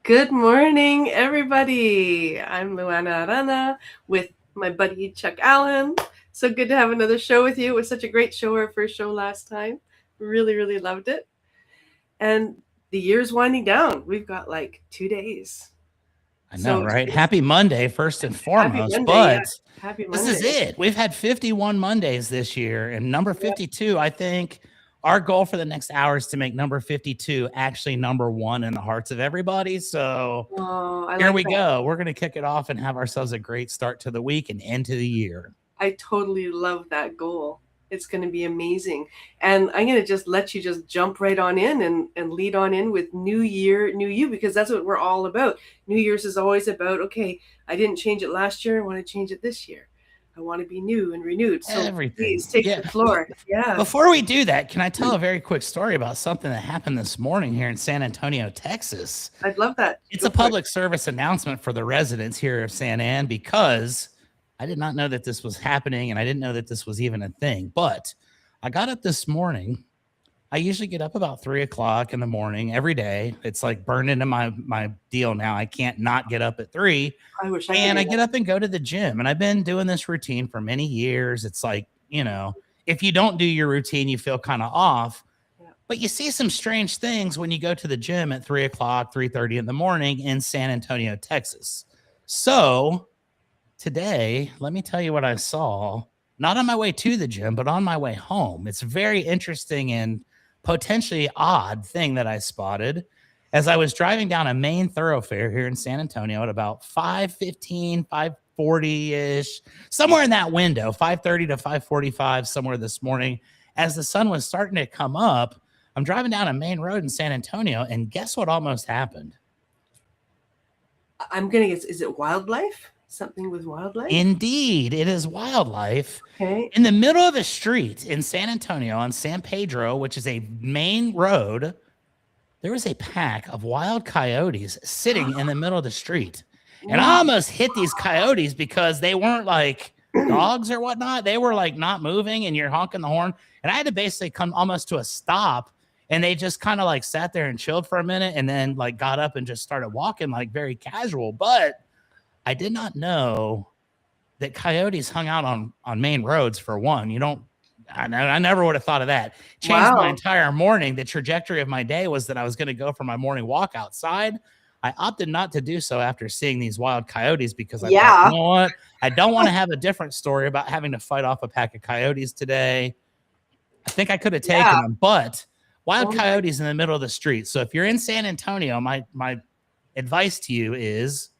Good morning, everybody. I'm Luana Arana with my buddy Chuck Allen. So good to have another show with you. It was such a great show, our first show last time. Really, really loved it. And the year's winding down. We've got like 2 days. I know, right? Happy Monday, first and foremost. Happy Monday, But yeah. Happy this Monday. is it. We've had 51 Mondays this year. And number 52, I think our goal for the next hour is to make number 52 actually number one in the hearts of everybody. So here we go. We're going to kick it off and have ourselves a great start to the week and end to the year. I totally love that goal. It's going to be amazing. And I'm going to just let you just jump right on in and lead on in with New Year, New You, because that's what we're all about. New Year's is always about, okay, I didn't change it last year. I want to change it this year. I want to be new and renewed. So everything. Please take the floor. Yeah. Before we do that, can I tell a very quick story about something that happened this morning here in San Antonio, Texas? I'd love that. It's a public service announcement for the residents here of San An, because I did not know that this was happening, and I didn't know that this was even a thing. But I got up this morning. I usually get up about 3 o'clock in the morning every day. It's like burned into my deal now. I can't not get up at 3. I wish I get up and go to the gym. And I've been doing this routine for many years. It's like, if you don't do your routine, you feel kind of off. Yeah. But you see some strange things when you go to the gym at 3 o'clock, 3:30 in the morning in San Antonio, Texas. So today, let me tell you what I saw, not on my way to the gym, but on my way home. It's a very interesting and potentially odd thing that I spotted as I was driving down a main thoroughfare here in San Antonio at about 5:15, 5:40-ish, somewhere in that window, 5:30 to 5:45, somewhere this morning. As the sun was starting to come up, I'm driving down a main road in San Antonio, and guess what almost happened? I'm going to guess, is it wildlife? Something with wildlife? Indeed, it is wildlife. Okay. In the middle of a street in San Antonio on San Pedro, which is a main road, there was a pack of wild coyotes sitting in the middle of the street. And I almost hit these coyotes because they weren't like dogs or whatnot. They were like not moving, and you're honking the horn. And I had to basically come almost to a stop, and they just kind of like sat there and chilled for a minute and then like got up and just started walking like very casual. But I did not know that coyotes hung out on main roads, for one. I never would have thought of that. Changed my entire morning. The trajectory of my day was that I was going to go for my morning walk outside. I opted not to do so after seeing these wild coyotes because I thought, you know what? I don't want to have a different story about having to fight off a pack of coyotes today. I think I could have taken them, but wild coyotes in the middle of the street. So if you're in San Antonio, my advice to you is,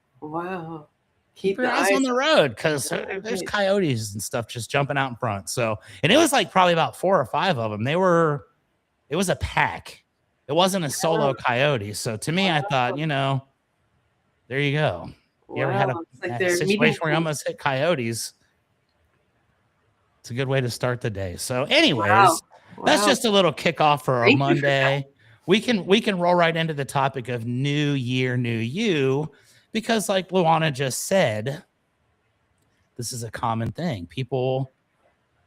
keep your eyes on the road, because there's coyotes and stuff just jumping out in front. So, and it was like probably about 4 or 5 of them. It was a pack. It wasn't a solo coyote. So to me, I thought, there you go. You ever had a situation where you almost hit coyotes? It's a good way to start the day. So anyways, that's just a little kickoff for a Monday. We can roll right into the topic of New Year, New You. Because like Luana just said, this is a common thing. People,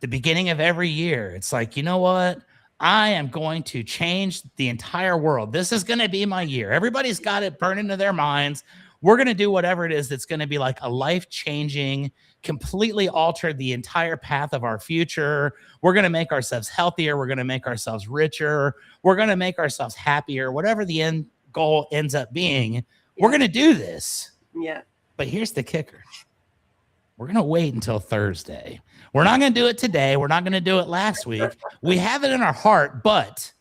the beginning of every year, it's like, you know what? I am going to change the entire world. This is going to be my year. Everybody's got it burned into their minds. We're going to do whatever it is that's going to be like a life-changing, completely alter the entire path of our future. We're going to make ourselves healthier. We're going to make ourselves richer. We're going to make ourselves happier. Whatever the end goal ends up being, we're going to do this. Yeah. But here's the kicker. We're going to wait until Thursday. We're not going to do it today. We're not going to do it last week. We have it in our heart, but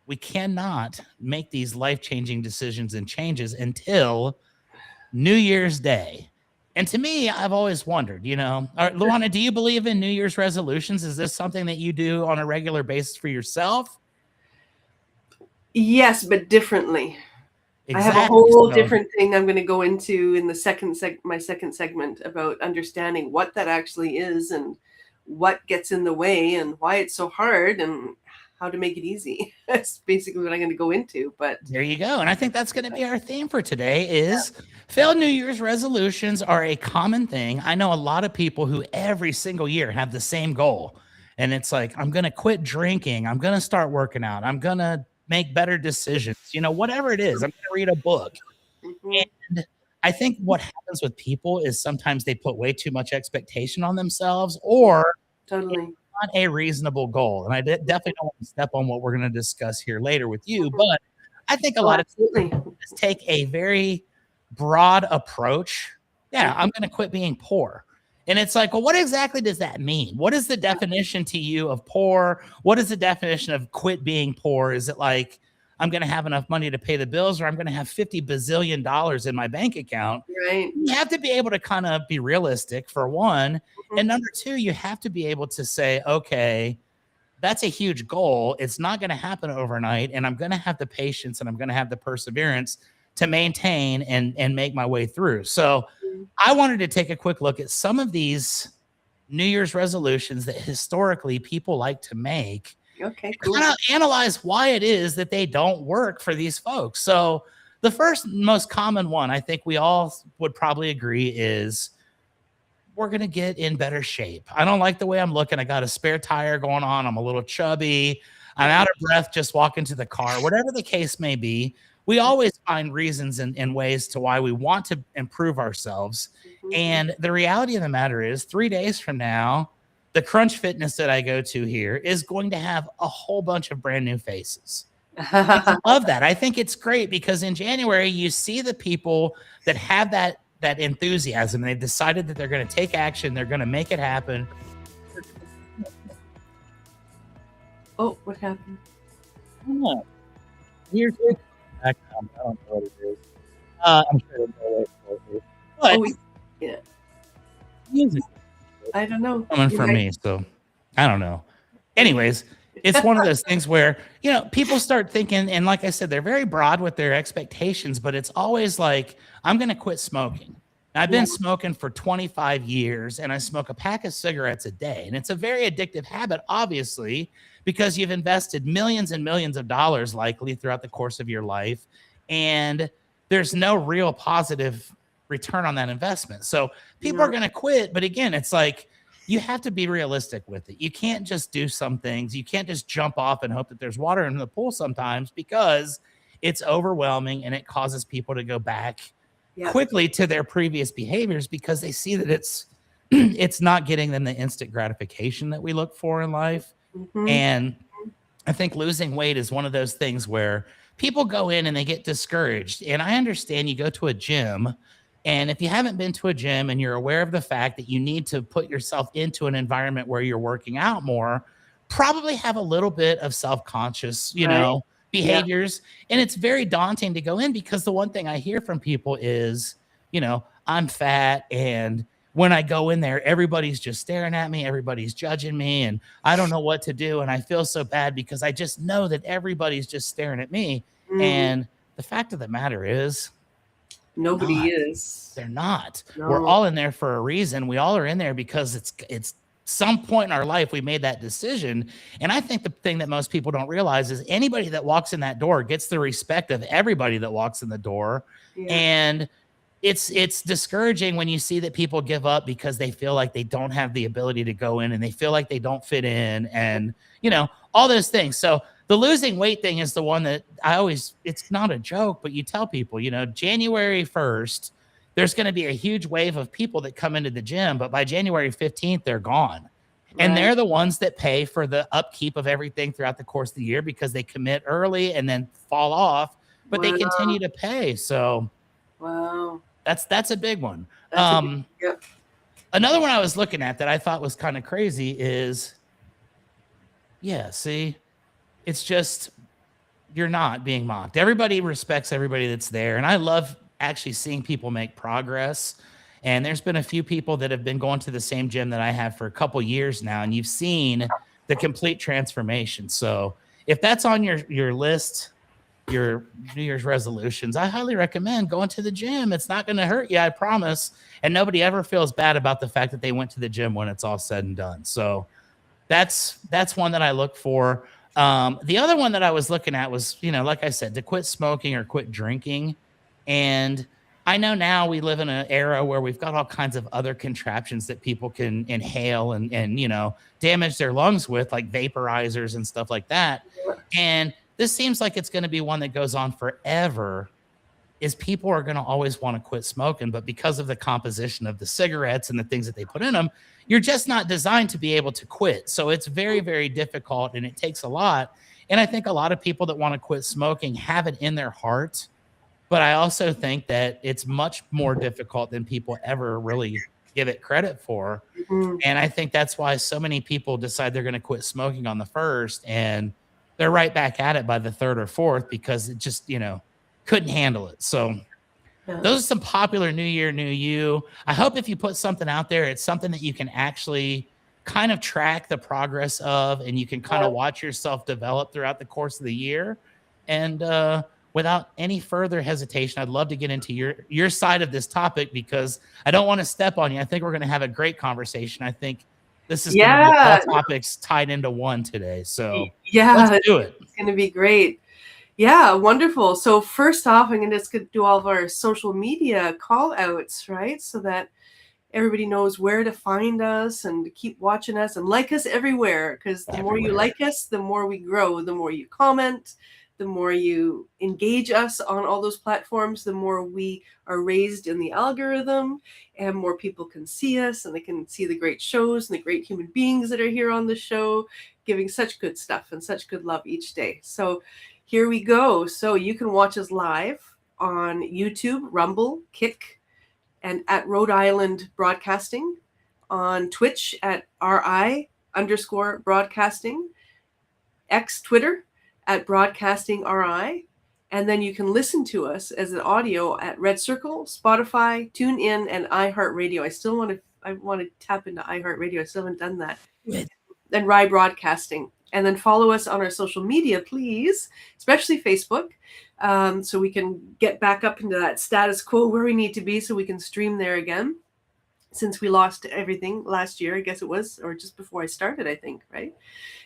we cannot make these life-changing decisions and changes until New Year's Day. And to me, I've always wondered, Luana, do you believe in New Year's resolutions? Is this something that you do on a regular basis for yourself? Yes, but differently. Exactly. I have a whole different thing I'm going to go into in the my second segment about understanding what that actually is and what gets in the way and why it's so hard and how to make it easy. That's basically what I'm going to go into. But there you go. And I think that's going to be our theme for today is failed New Year's resolutions are a common thing. I know a lot of people who every single year have the same goal. And it's like, I'm going to quit drinking. I'm going to start working out. I'm going to make better decisions, whatever it is. I'm going to read a book. And I think what happens with people is sometimes they put way too much expectation on themselves, or it's Totally. not a reasonable goal. And I definitely don't want to step on what we're going to discuss here later with you, but I think a Oh, lot of absolutely. just take a very broad approach. Yeah, I'm going to quit being poor. And it's like, well, what exactly does that mean? What is the definition to you of poor? What is the definition of quit being poor? Is it like I'm going to have enough money to pay the bills, or I'm going to have 50 bazillion dollars in my bank account? Right. You have to be able to kind of be realistic, for one. Mhm. And number two, you have to be able to say, okay, that's a huge goal. It's not going to happen overnight. And I'm going to have the patience and I'm going to have the perseverance to maintain and make my way through. So I wanted to take a quick look at some of these New Year's resolutions that historically people like to make, Okay, and cool. kind of analyze why it is that they don't work for these folks. So the first most common one, I think we all would probably agree, is we're going to get in better shape. I don't like the way I'm looking. I got a spare tire going on. I'm a little chubby. I'm out of breath just walking to the car. Whatever the case may be, we always find reasons and ways to why we want to improve ourselves. Mhm. And the reality of the matter is, 3 days from now, the Crunch Fitness that I go to here is going to have a whole bunch of brand new faces. I love that. I think it's great because in January, you see the people that have that enthusiasm, and they've decided that they're going to take action, they're going to make it happen. Oh, what happened? Oh, here's background. I don't know what it is. I'm sure it'll go away shortly. But Oh, yeah. music I don't know. coming You from might- me, so I don't know. Anyways, it's one of those things where, people start thinking, and like I said, they're very broad with their expectations, but it's always like, I'm going to quit smoking. I've been Yeah. smoking for 25 years and I smoke a pack of cigarettes a day. And it's a very addictive habit, obviously, because you've invested millions and millions of dollars likely throughout the course of your life. And there's no real positive return on that investment. So people are going to quit. But again, it's like, you have to be realistic with it. You can't just do some things. You can't just jump off and hope that there's water in the pool sometimes, because it's overwhelming and it causes people to go back quickly to their previous behaviors because they see that it's not getting them the instant gratification that we look for in life. Mhm. And I think losing weight is one of those things where people go in and they get discouraged. And I understand you go to a gym, and if you haven't been to a gym and you're aware of the fact that you need to put yourself into an environment where you're working out more, probably have a little bit of self-conscious, Right. Yeah. behaviors. And it's very daunting to go in because the one thing I hear from people is, I'm fat, and when I go in there, everybody's just staring at me, everybody's judging me, and I don't know what to do. And I feel so bad because I just know that everybody's just staring at me. Mhm. And the fact of the matter is, Nobody not. is. They're not. No. We're all in there for a reason. We all are in there because it's some point in our life we made that decision. And I think the thing that most people don't realize is anybody that walks in that door gets the respect of everybody that walks in the door. Yeah. And it's discouraging when you see that people give up because they feel like they don't have the ability to go in and they feel like they don't fit in, and all those things. So the losing weight thing is the one that it's not a joke, but you tell people, January 1st, there's going to be a huge wave of people that come into the gym, but by January 15th, they're gone. And they're the ones that pay for the upkeep of everything throughout the course of the year because they commit early and then fall off, but they continue to pay. So wow, that's a big one. Yep. Another one I was looking at that I thought was kind of crazy is, see, it's just, you're not being mocked. Everybody respects everybody that's there. And I love actually seeing people make progress. And there's been a few people that have been going to the same gym that I have for a couple years now, and you've seen the complete transformation. So if that's on your list, your New Year's resolutions, I highly recommend going to the gym. It's not going to hurt you, I promise. And nobody ever feels bad about the fact that they went to the gym when it's all said and done. So that's one that I look for. The other one that I was looking at was, like I said, to quit smoking or quit drinking. And I know now we live in an era where we've got all kinds of other contraptions that people can inhale and damage their lungs with, like vaporizers and stuff like that. And this seems like it's going to be one that goes on forever. is people are going to always want to quit smoking, but because of the composition of the cigarettes and the things that they put in them, you're just not designed to be able to quit. So it's very, very difficult and it takes a lot. And I think a lot of people that want to quit smoking have it in their heart, but I also think that it's much more difficult than people ever really give it credit for. Mhm. And I think that's why so many people decide they're going to quit smoking on the first and they're right back at it by the third or fourth because it just, couldn't handle it. So Yeah. those are some popular New Year, New You. I hope if you put something out there, it's something that you can actually kind of track the progress of and you can kind of watch yourself develop throughout the course of the year. And without any further hesitation, I'd love to get into your side of this topic because I don't want to step on you. I think we're going to have a great conversation. I think this is going to be all Yeah. topics tied into one today. So let's Yeah. do it. It's going to be great. Yeah, wonderful. So first off, I'm going to just do all of our social media call outs, right? So that everybody knows where to find us and to keep watching us and like us everywhere. Because the more you like us, the more we grow, the more you comment, the more you engage us on all those platforms, the more we are raised in the algorithm and more people can see us and they can see the great shows and the great human beings that are here on the show, giving such good stuff and such good love each day. So here we go. So you can watch us live on YouTube, Rumble, Kick, and at Rhode Island Broadcasting, on Twitch at RI_broadcasting, X Twitter at Broadcasting RI, and then you can listen to us as an audio at Red Circle, Spotify, TuneIn, and iHeartRadio. I want to tap into iHeartRadio. I still haven't done that. And Rye Broadcasting. And then follow us on our social media, please, especially Facebook, so we can get back up into that status quo where we need to be so we can stream there again. Since we lost everything last year, I guess it was, or just before I started, I think, right?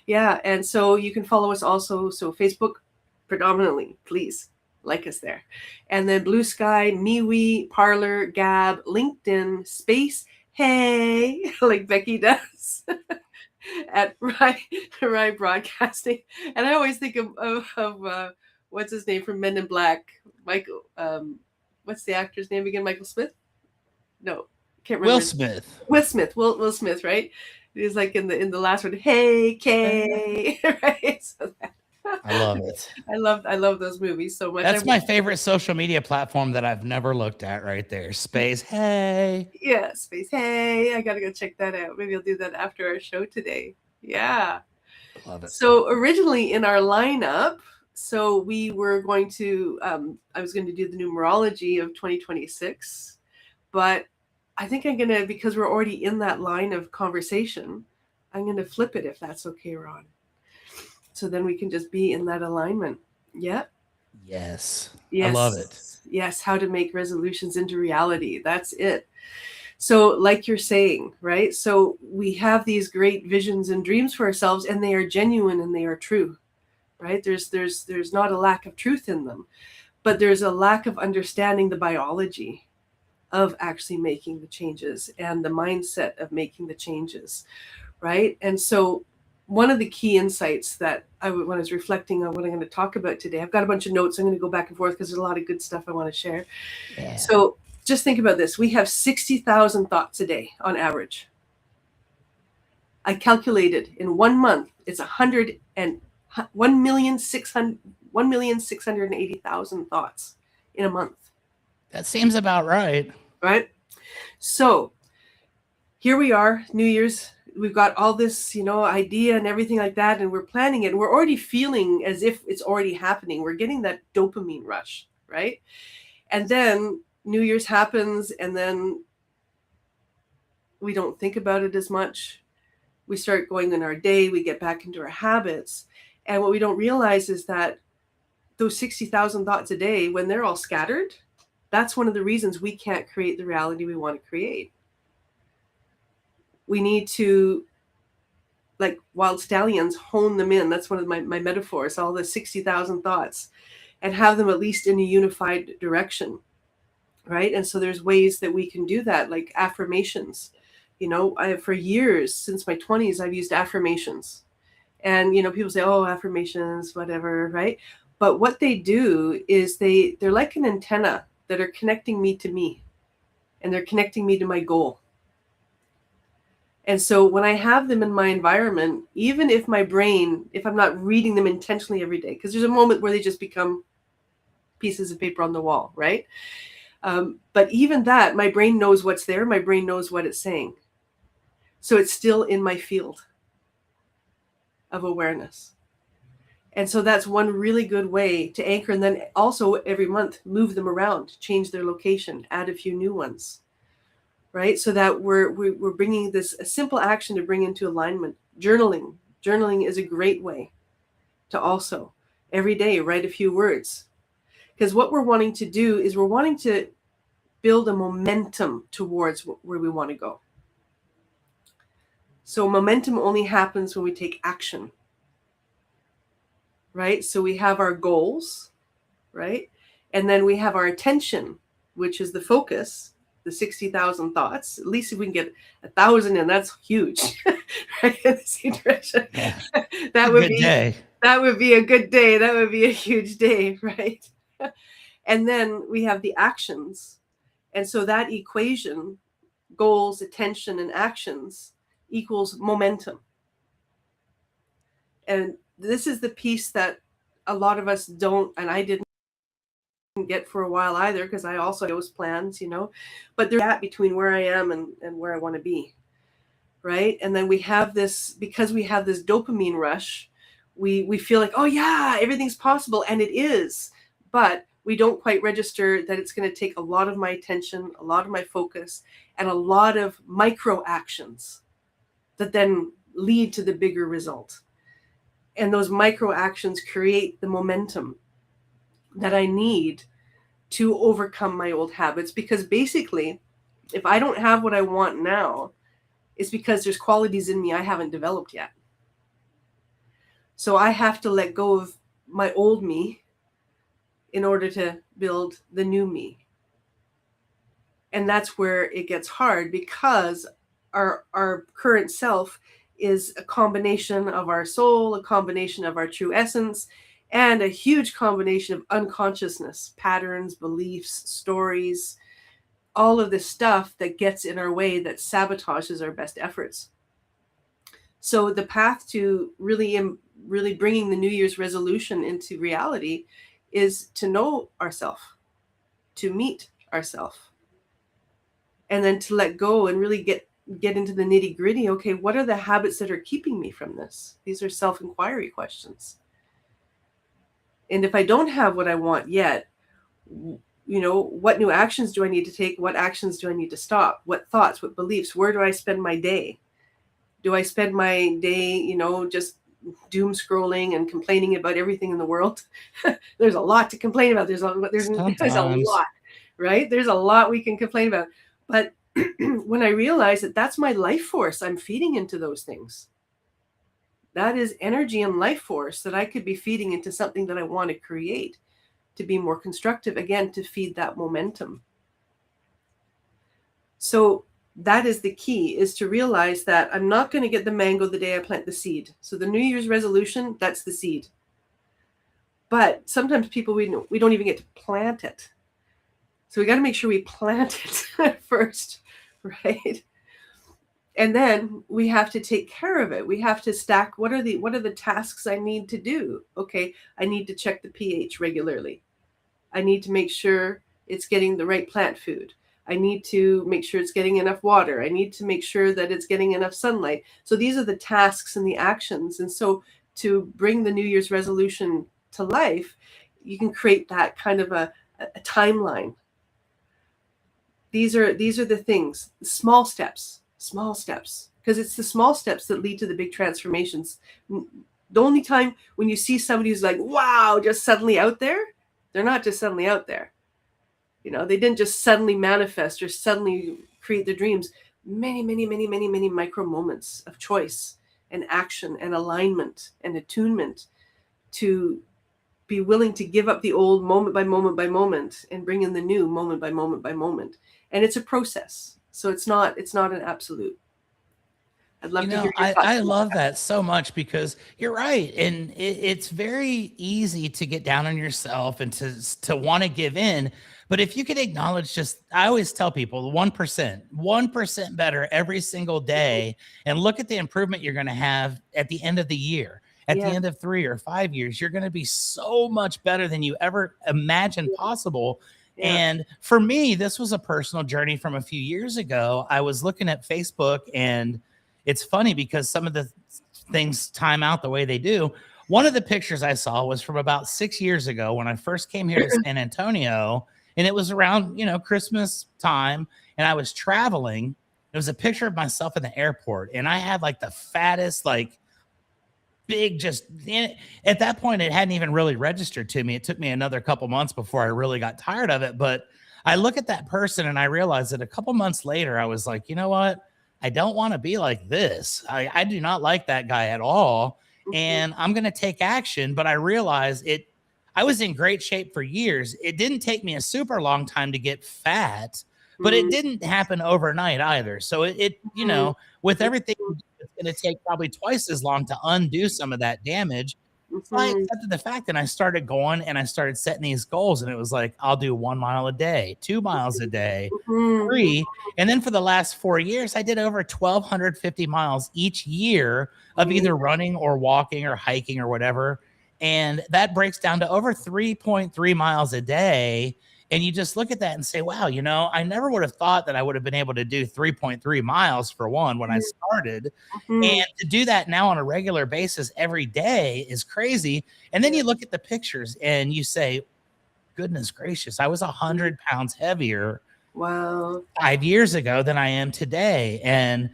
Yeah, and so you can follow us also. So Facebook predominantly, please like us there. And then Blue Sky, MeWe, Parlor, Gab, LinkedIn, Space, hey, like Becky does. At Rye Broadcasting. And I always think of what's his name from Men in Black? Michael, what's the actor's name again? Michael Smith? No, can't remember. Will Smith. Will Smith, right? He's like in the last one, hey Kay, right? So I love it. I love those movies so much. That's my favorite social media platform that I've never looked at right there. Space, hey. Yeah, Space, hey. I got to go check that out. Maybe I'll do that after our show today. Yeah. Love it. So originally in our lineup, so we were going to, I was going to do the numerology of 2026, but I think I'm going to, because we're already in that line of conversation, I'm going to flip it if that's okay, Ron. So then we can just be in that alignment. Yeah. Yes. Yes. I love it. Yes. How to make resolutions into reality. That's it. So like you're saying, right? So we have these great visions and dreams for ourselves and they are genuine and they are true, right? There's not a lack of truth in them, but there's a lack of understanding the biology of actually making the changes and the mindset of making the changes, right? And so one of the key insights that when I was reflecting on what I'm going to talk about today, I've got a bunch of notes. I'm going to go back and forth because there's a lot of good stuff I want to share. Yeah. So just think about this. We have 60,000 thoughts a day on average. I calculated in 1 month, it's 1,680,000 thoughts in a month. That seems about right. Right? So here we are, New Year's. We've got all this, idea and everything like that, and we're planning it. And we're already feeling as if it's already happening. We're getting that dopamine rush, right? And then New Year's happens, and then we don't think about it as much. We start going in our day. We get back into our habits. And what we don't realize is that those 60,000 thoughts a day, when they're all scattered, that's one of the reasons we can't create the reality we want to create. We need to, like wild stallions, hone them in. That's one of my metaphors, all the 60,000 thoughts, and have them at least in a unified direction, right? And so there's ways that we can do that, like affirmations. For years, since my 20s, I've used affirmations. And, people say, oh, affirmations, whatever, right? But what they do is they're like an antenna that are connecting me to me, and they're connecting me to my goal. And so when I have them in my environment, even if my brain, if I'm not reading them intentionally every day, because there's a moment where they just become pieces of paper on the wall, right? But even that, my brain knows what's there. My brain knows what it's saying. So it's still in my field of awareness. And so that's one really good way to anchor. And then also every month, move them around, change their location, add a few new ones, right? So that we're bringing this a simple action to bring into alignment. Journaling is a great way to also every day write a few words, because what we're wanting to do is we're wanting to build a momentum towards where we want to go. So momentum only happens when we take action, right? So we have our goals, right? And then we have our attention, which is the focus, the 60,000 thoughts. At least if we can get 1,000 in, that's huge, right? In the same direction. Yeah. That would be a good day. That would be a huge day, right? And then we have the actions. And so that equation, goals, attention, and actions equals momentum. And this is the piece that a lot of us don't, and I didn't get for a while either, because I also had those plans, but there's a gap between where I am and where I want to be, right? And then we have this, because we have this dopamine rush, we feel like, oh yeah, everything's possible, and it is, but we don't quite register that it's going to take a lot of my attention, a lot of my focus, and a lot of micro actions that then lead to the bigger result. And those micro actions create the momentum that I need to overcome my old habits. Because basically, if I don't have what I want now, it's because there's qualities in me I haven't developed yet. So I have to let go of my old me in order to build the new me. And that's where it gets hard, because our current self is a combination of our soul, a combination of our true essence, and a huge combination of unconsciousness, patterns, beliefs, stories, all of this stuff that gets in our way, that sabotages our best efforts. So the path to really bringing the New Year's resolution into reality is to know ourselves, to meet ourselves, and then to let go and really get into the nitty gritty. Okay, what are the habits that are keeping me from this? These are self-inquiry questions. And if I don't have what I want yet, what new actions do I need to take? What actions do I need to stop? What thoughts, what beliefs? Where do I spend my day? Do I spend my day, just doom scrolling and complaining about everything in the world? There's a lot to complain about. There's a lot, right? There's a lot we can complain about. But when I realize that that's my life force, I'm feeding into those things. That is energy and life force that I could be feeding into something that I want to create, to be more constructive, again, to feed that momentum. So that is the key, is to realize that I'm not going to get the mango the day I plant the seed. So the New Year's resolution, that's the seed. But sometimes people, we don't even get to plant it. So we got to make sure we plant it first, right? And then we have to take care of it. We have to stack, what are the tasks I need to do? Okay, I need to check the pH regularly. I need to make sure it's getting the right plant food. I need to make sure it's getting enough water. I need to make sure that it's getting enough sunlight. So these are the tasks and the actions. And so to bring the New Year's resolution to life, you can create that kind of a timeline. These are the things, small steps, because it's the small steps that lead to the big transformations. The only time when you see somebody who's like, wow, just suddenly out there, they're not just suddenly out there. They didn't just suddenly manifest or suddenly create their dreams. Many, many, many, many, many micro moments of choice and action and alignment and attunement to be willing to give up the old moment by moment by moment and bring in the new moment by moment by moment. And it's a process. So it's not an absolute. I'd love to hear your thoughts I on love that so much because you're right, and it's very easy to get down on yourself and to want to give in. But if you could acknowledge, just I always tell people 1% better every single day, and look at the improvement you're going to have at the end of the year. that. At the Yeah, end of 3 or 5 years, you're going to be so much better than you ever imagined possible. yeah. And for me, this was a personal journey from a few years ago. I was looking at Facebook, and it's funny because some of the things time out the way they do. One of the pictures I saw was from about 6 years ago when I first came here to San Antonio, and it was around, Christmas time, and I was traveling. It was a picture of myself in the airport, and I had like the fattest, like big, just at that point, it hadn't even really registered to me. It took me another couple months before I really got tired of it. But I look at that person and I realized that a couple months later, I was like, you know what? I don't want to be like this. I do not like that guy at all. Mhm, And I'm going to take action. But I realized I was in great shape for years. It didn't take me a super long time to get fat, but it mhm, didn't happen overnight either. So mhm, with everything, mhm, it's going to take probably twice as long to undo some of that damage. So I mhm, accepted the fact, and I started going and I started setting these goals. And it was like, I'll do 1 mile a day, 2 miles a day, mhm, 3. And then for the last 4 years, I did over 1,250 miles each year of mhm. either running or walking or hiking or whatever. And that breaks down to over 3.3 miles a day. And you just look at that and say, wow, I never would have thought that I would have been able to do 3.3 miles for one when I started. Mhm. And to do that now on a regular basis every day is crazy. And then Yeah. you look at the pictures and you say, goodness gracious, I was Mhm. 100 pounds heavier Wow. 5 years ago than I am today. And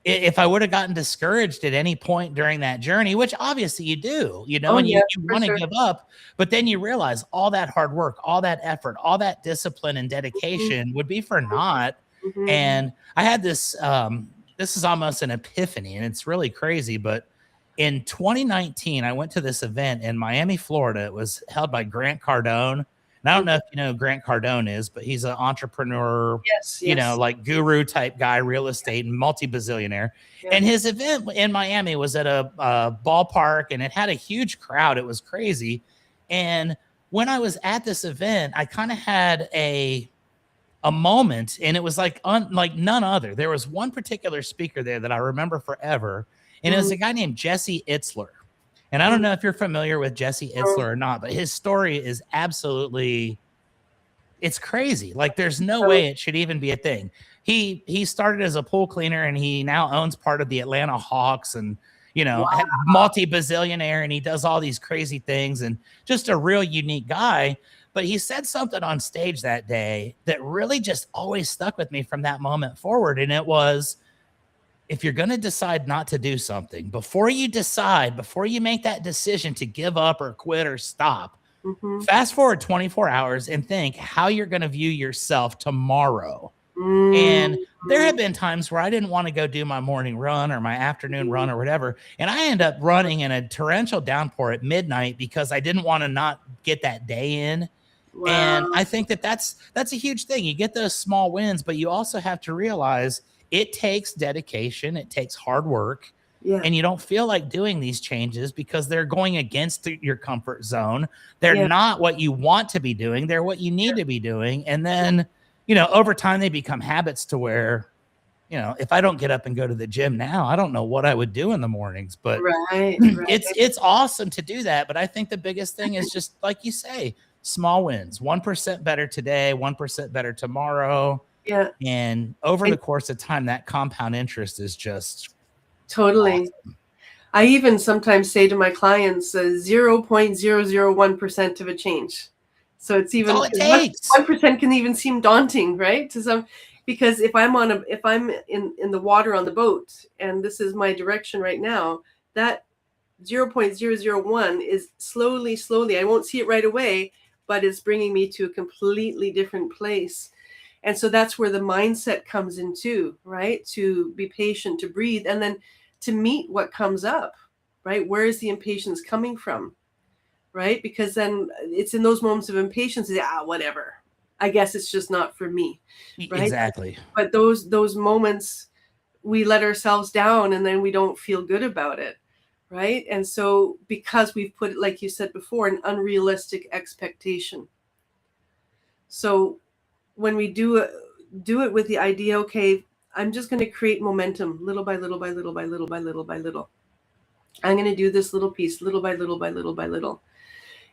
if I would have gotten discouraged at any point during that journey, which obviously you do, Oh, and yeah, you for want to sure. give up, but then you realize all that hard work, all that effort, all that discipline and Mhm, dedication would be for naught. mhm, And I had this is almost an epiphany, and it's really crazy, but in 2019, I went to this event in Miami, Florida. It was held by Grant Cardone. And I don't mhm. know if you know who Grant Cardone is, but he's an entrepreneur, Yes, yes. like guru type guy, real estate and multi-bazillionaire. Yeah. And his event in Miami was at a ballpark, and it had a huge crowd. It was crazy. And when I was at this event, I kind of had a moment, and it was like none other. There was one particular speaker there that I remember forever, and it was Mhm, a guy named Jesse Itzler. And I don't mhm. know if you're familiar with Jesse No, Itzler or not, but his story is absolutely, it's crazy. Like there's no so way it should even be a thing. He started as a pool cleaner, and he now owns part of the Atlanta Hawks, and wow. multi-bazillionaire, and he does all these crazy things, and just a real unique guy. But he said something on stage that day that really just always stuck with me from that moment forward. And it was, if you're going to decide not to do something, before you make that decision to give up or quit or stop, Mhm. fast forward 24 hours and think how you're going to view yourself tomorrow. And Mm, there have been times where I didn't want to go do my morning run or my afternoon mhm. run or whatever. And I end up running in a torrential downpour at midnight because I didn't want to not get that day in. And Wow. I think that that's a huge thing. You get those small wins, but you also have to realize it takes dedication, it takes hard work, Yeah, and you don't feel like doing these changes because they're going against your comfort zone. They're yeah, not what you want to be doing, they're what you need yeah. to be doing. And then, over time they become habits to where, if I don't get up and go to the gym now, I don't know what I would do in the mornings. But Right, right. it's awesome to do that. But I think the biggest thing is just like you say, small wins, 1% better today, 1% better tomorrow. Yeah, And over and the course of time, that compound interest is just totally. awesome. I even sometimes say to my clients, 0.001% of a change. So it's It's even all it because one takes. 1% can even seem daunting, right? To some, because if I'm in the water on the boat and this is my direction right now, that 0.001 is slowly, I won't see it right away, but it's bringing me to a completely different place. And so that's where the mindset comes in too, right? To be patient, to breathe, and then to meet what comes up, right? Where is the impatience coming from, right? Because then it's in those moments of impatience, whatever. I guess it's just not for me, right? Exactly. But those moments we let ourselves down and then we don't feel good about it, right? And so because we've put, like you said before, an unrealistic expectation. So when we do it with the idea, okay, I'm just going to create momentum little by little by little by little by little by little. I'm going to do this little piece little by little by little by little.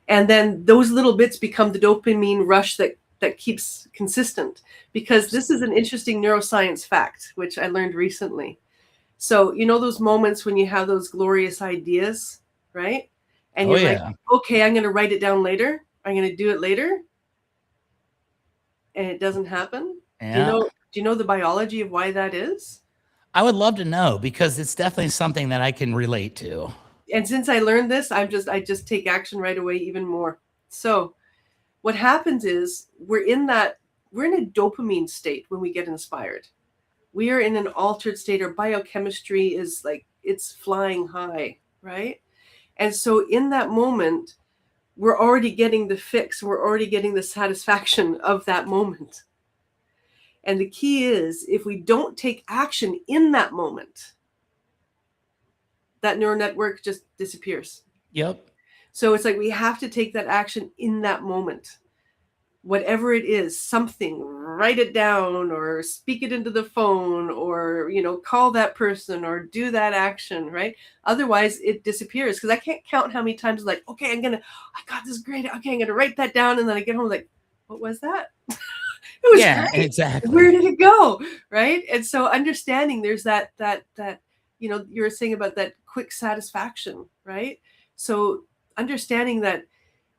And then those little bits become the dopamine rush that keeps consistent, because this is an interesting neuroscience fact which I learned recently. So you know those moments when you have those glorious ideas, right? And Oh you're like, yeah. okay, I'm going to write it down later, I'm going to do it later, and it doesn't happen. Yeah. Do you know the biology of why that is? I would love to know, because it's definitely something that I can relate to. And since I learned this, I just take action right away even more. So what happens is we're in a dopamine state when we get inspired. We are in an altered state. Our biochemistry is like, it's flying high, right? And so in that moment, we're already getting the fix. We're already getting the satisfaction of that moment. And the key is, if we don't take action in that moment, that neural network just disappears. Yep. So it's like we have to take that action in that moment. Whatever it is, something, write it down or speak it into the phone, or call that person or do that action, right? Otherwise it disappears, because I can't count how many times like, okay, I got this great, okay, I'm gonna write that down, and then I get home like, what was that? It was Yeah, great. exactly. Where did it go? Right? And so understanding there's that you were saying about that quick satisfaction, right? So understanding that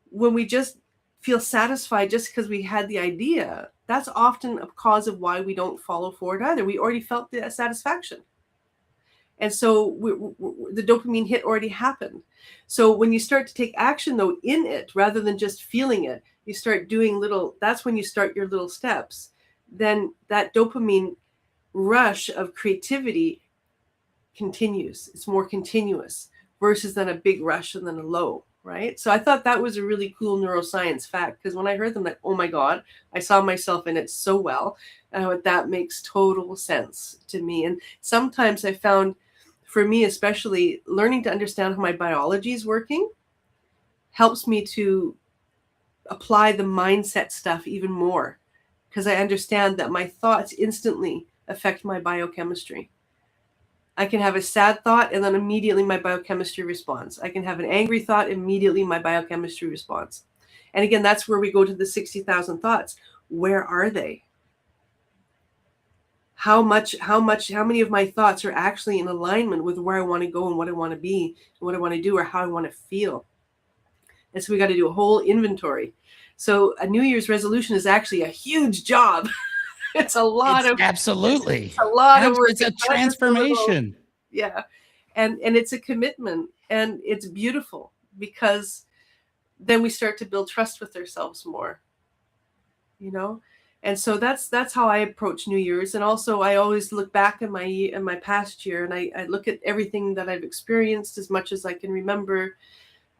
when we just feel satisfied just because we had the idea, that's often a cause of why we don't follow forward either. We already felt the satisfaction. And so the dopamine hit already happened. So when you start to take action, though, in it, rather than just feeling it, you start doing that's when you start your little steps. Then that dopamine rush of creativity continues. It's more continuous versus than a big rush and then a low, right? So I thought that was a really cool neuroscience fact, because when I heard them, like, oh my God, I saw myself in it so well. That makes total sense to me. And sometimes I found, for me especially, learning to understand how my biology is working helps me to apply the mindset stuff even more, because I understand that my thoughts instantly affect my biochemistry. I can have a sad thought and then immediately my biochemistry responds. I can have an angry thought, immediately my biochemistry responds. And again, that's where we go to the 60,000 thoughts. Where are they? How many of my thoughts are actually in alignment with where I want to go and what I want to be and what I want to do or how I want to feel? And so we got to do a whole inventory. So a New Year's resolution is actually a huge job. It's a lot of absolutely it's a lot of work. It's a transformation. Yeah. And it's a commitment, and it's beautiful, because then we start to build trust with ourselves more, and so that's how I approach New Year's. And also I always look back in my past year, and I look at everything that I've experienced as much as I can remember.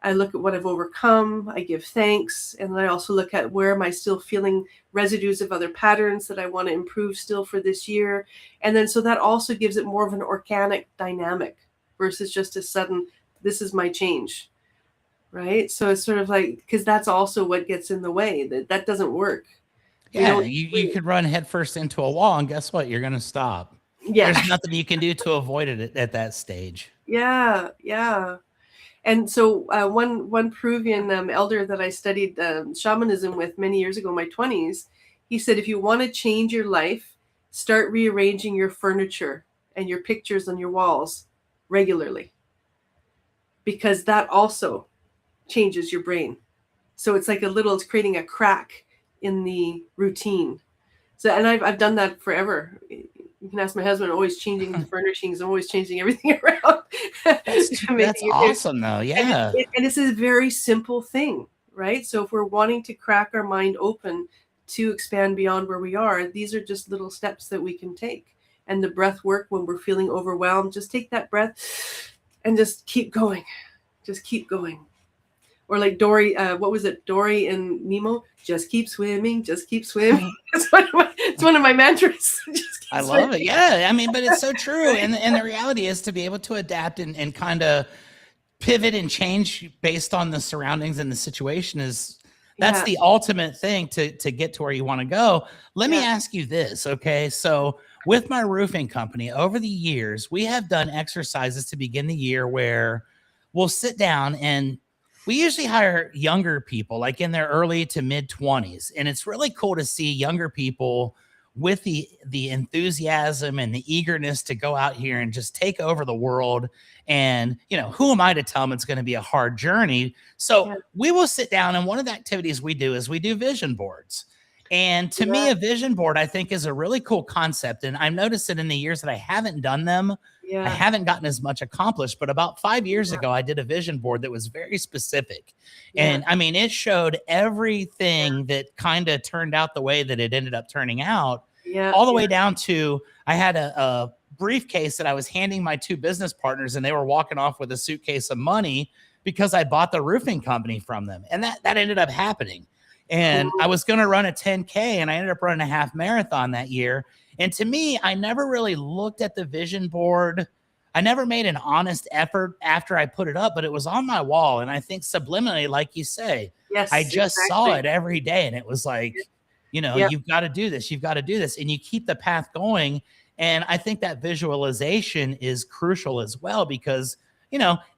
I look at what I've overcome, I give thanks, and I also look at where am I still feeling residues of other patterns that I want to improve still for this year. And then so that also gives it more of an organic dynamic versus just a sudden, this is my change, right? So it's sort of like, because that's also what gets in the way. That doesn't work. Yeah, you could run headfirst into a wall, and guess what? You're going to stop. Yeah. There's nothing you can do to avoid it at that stage. Yeah. And so one Peruvian elder that I studied shamanism with many years ago in my 20s, he said, if you want to change your life, start rearranging your furniture and your pictures on your walls regularly, because that also changes your brain. So it's like it's creating a crack in the routine. So, and I've done that forever. You can ask my husband, always changing the furnishings, I'm always changing everything around. That's awesome, though. Yeah. And it's a very simple thing, right? So if we're wanting to crack our mind open to expand beyond where we are, these are just little steps that we can take. And the breath work, when we're feeling overwhelmed, just take that breath and just keep going. Just keep going. Or like Dory, what was it? Dory and Nemo, just keep swimming, just keep swimming. It's one of my mantras. I love it. Yeah. I mean, but it's so true. And the reality is to be able to adapt and kind of pivot and change based on the surroundings and the situation is that's Yeah, the ultimate thing to get to where you want to go. Let me yeah, ask you this, okay? So with my roofing company over the years, we have done exercises to begin the year where we'll sit down and we usually hire younger people like in their early to mid 20s, and it's really cool to see younger people with the enthusiasm and the eagerness to go out here and just take over the world. And who am I to tell them it's going to be a hard journey? So yeah, we will sit down, and one of the activities we do is we do vision boards. And to me, yeah, a vision board I think is a really cool concept, and I've noticed that in the years that I haven't done them, I yeah, haven't gotten as much accomplished. But about 5 years yeah, ago, I did a vision board that was very specific. yeah, And I mean, it showed everything that kind of turned out the way that it ended up turning out, yeah, all the yeah, way down to I had a briefcase that I was handing my two business partners, and they were walking off with a suitcase of money because I bought the roofing company from them. And that ended up happening. And I cool. was going to run a 10K, and I ended up running a half marathon that year. And to me, I never really looked at the vision board. I never made an honest effort after I put it up, but it was on my wall. And I think subliminally, like you say, I Yes, just saw exactly. it every day. And it was like, Yeah, you've got to do this. You've got to do this. And you keep the path going. And I think that visualization is crucial as well because,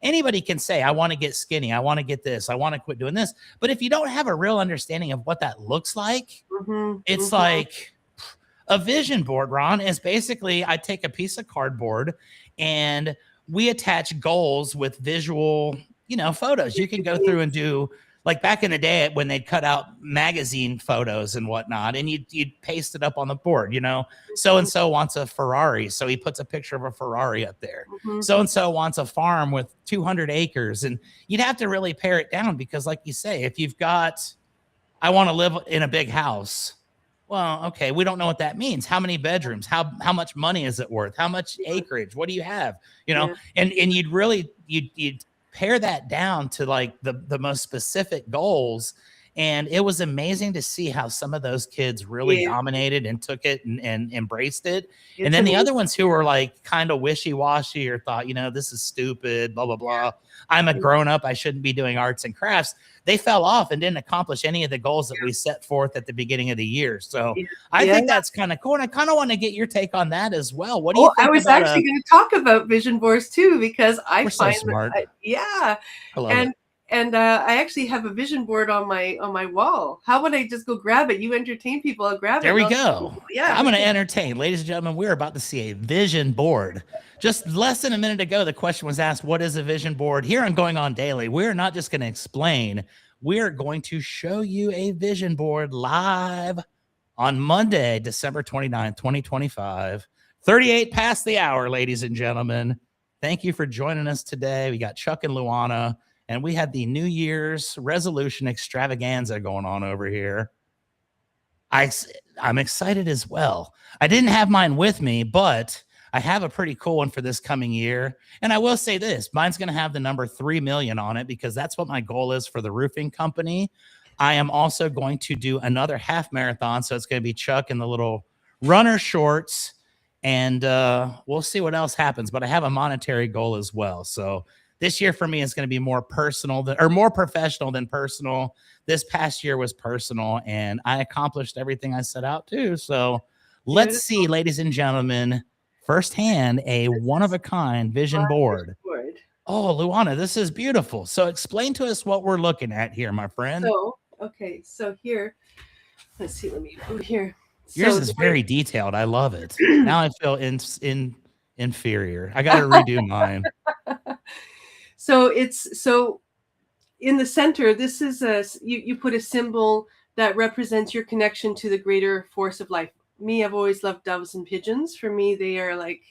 anybody can say, I want to get skinny. I want to get this. I want to quit doing this. But if you don't have a real understanding of what that looks like, mm-hmm, it's mm-hmm, like a vision board, Ron, is basically I take a piece of cardboard and we attach goals with visual, photos. You can go through and do like back in the day when they'd cut out magazine photos and whatnot, and you'd paste it up on the board, so and so wants a Ferrari. So he puts a picture of a Ferrari up there. mm-hmm, So and so wants a farm with 200 acres. And you'd have to really pare it down because, like you say, if you've got, I want to live in a big house. Well, okay, we don't know what that means. How many bedrooms? How much money is it worth? How much yeah, acreage? What do you have? yeah, And you'd really you'd pare that down to like the most specific goals. And it was amazing to see how some of those kids really yeah. dominated and took it and embraced it. And It's then the amazing. other ones who were like kind of wishy-washy or thought, this is stupid, blah, blah, blah. I'm a Yeah, grown up. I shouldn't be doing arts and crafts. They fell off and didn't accomplish any of the goals that we set forth at the beginning of the year. So yeah, I yeah. think that's kind of cool. And I kind of want to get your take on that as well. What do you Oh, I think was about actually going to talk about vision boards too because I we're so find that, smart. yeah, I love and it. I actually have a vision board on my wall. How would I just go grab it? You entertain people, I'll grab it. There we And go. yeah, I'm going to entertain. Ladies and gentlemen, we're about to see a vision board. Just less than a minute ago, the question was asked, what is a vision board? Here on Going On Daily, we're not just going to explain, we're going to show you a vision board live on Monday, December 29th, 2025. 38 past the hour, ladies and gentlemen. Thank you for joining us today. We got Chuck and Luana, and we had the New Year's resolution extravaganza going on over here. I'm excited as well. I didn't have mine with me, but I have a pretty cool one for this coming year. And I will say this, mine's going to have the number 3 million on it because that's what my goal is for the roofing company. I am also going to do another half marathon. So it's going to be Chuck in the little runner shorts. And we'll see what else happens. But I have a monetary goal as well. So this year for me is going to be more personal or more professional than personal. This past year was personal, and I accomplished everything I set out to. So let's see, beautiful. ladies and gentlemen, firsthand, a This one of is a kind my vision vision board. board. Oh, Luana, this is beautiful. So explain to us what we're looking at here, my friend. So okay, so here, let's see. Let me go here. Yours So is very detailed. I love it. Now I feel inferior. I got to redo mine. so it's so in the center. This is you put a symbol that represents your connection to the greater force of life. Me, I've always loved doves and pigeons. For me, they are like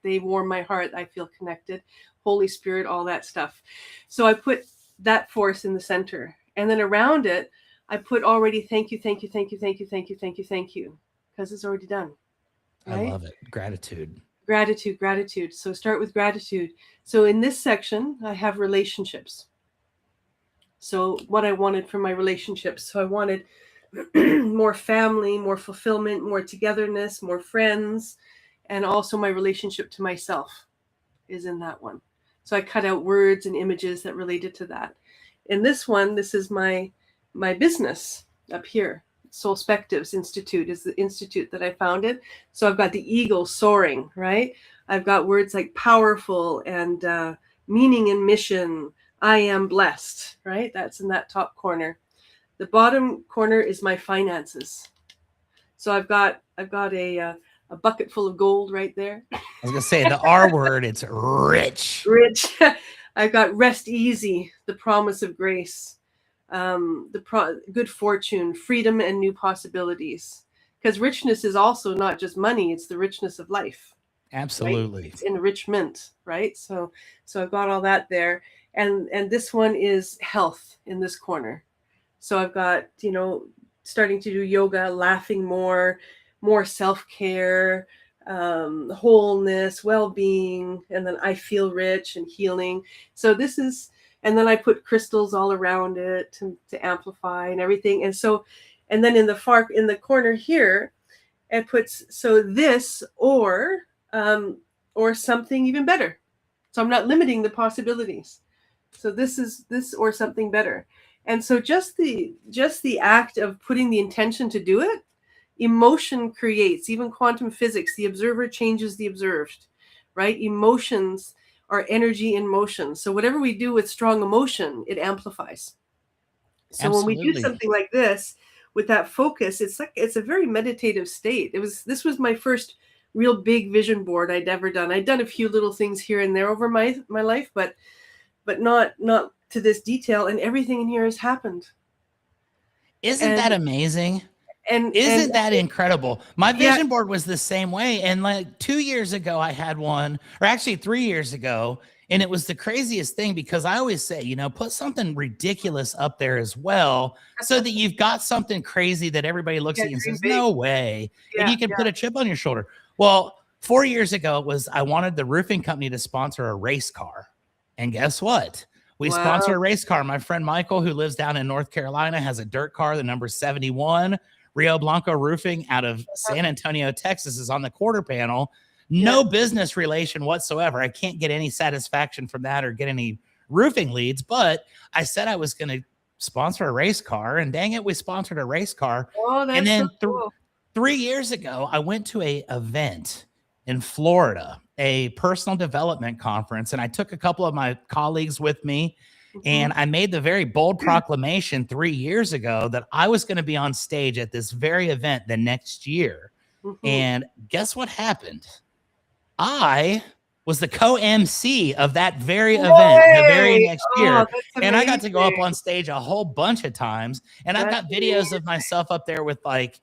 they warm my heart. I feel connected. Holy Spirit, all that stuff. So I put that force in the center. And then around it, I put already thank you, thank you, thank you, thank you, thank you, thank you, thank you. Because it's already done. I Right? love it. Gratitude. Gratitude, gratitude. So start with gratitude. So in this section, I have relationships. So what I wanted from my relationships. So I wanted more family, more fulfillment, more togetherness, more friends, and also my relationship to myself is in that one. So I cut out words and images that related to that. In this one, this is my business up here. Soulspectives Institute is the institute that I founded. So I've got the eagle soaring, right? I've got words like powerful and meaning and mission. I am blessed, right? That's in that top corner. The bottom corner is my finances. So I've got a bucket full of gold right there. I was gonna say the R word. It's rich. Rich. I've got rest easy, the promise of grace, good fortune, freedom, and new possibilities. Because richness is also not just money; it's the richness of life, right? Absolutely. It's enrichment, right? So I've got all that there, and this one is health in this corner. So I've got starting to do yoga, laughing more self care, wholeness, well being, and then I feel rich and healing. So this is, and then I put crystals all around it to amplify and everything. And so, and then in the corner here, it puts so this or something even better. So I'm not limiting the possibilities. So this is this or something better. And so just the act of putting the intention to do it, emotion creates, even quantum physics, the observer changes the observed, right? Emotions are energy in motion. So whatever we do with strong emotion, it amplifies. So when we do Absolutely. something like this with that focus, it's a very meditative state. This was my first real big vision board I'd ever done. I'd done a few little things here and there over my life, but not to this detail, and everything in here has happened. Isn't And that amazing? and Isn't that incredible? My yeah, vision board was the same way. And like 2 years ago, I had one, or actually 3 years ago. And it was the craziest thing because I always say, put something ridiculous up there as well so that you've got something crazy that everybody looks yeah, at you and dream says, big. no way. And Yeah, you can yeah. put a chip on your shoulder. Well, 4 years ago, it was I wanted the roofing company to sponsor a race car. And guess what? We sponsor Wow. a race car. My friend Michael, who lives down in North Carolina, has a dirt car, the number 71. Rio Blanco Roofing out of San Antonio, Texas, is on the quarter panel. Yeah. No business relation whatsoever. I can't get any satisfaction from that or get any roofing leads, but I said I was going to sponsor a race car, and dang it, we sponsored a race car. Oh, And that's so then cool. 3 years ago, I went to a event in Florida, a personal development conference, and I took a couple of my colleagues with me. Hmm. And I made the very bold proclamation 3 years ago that I was going to be on stage at this very event the next year. Hmm. And guess what happened? I was the co-MC of that very event the very Yay! next Oh, year. that's And I got to go up amazing. on stage a whole bunch of times. And I've That's got videos of amazing. myself up there with like,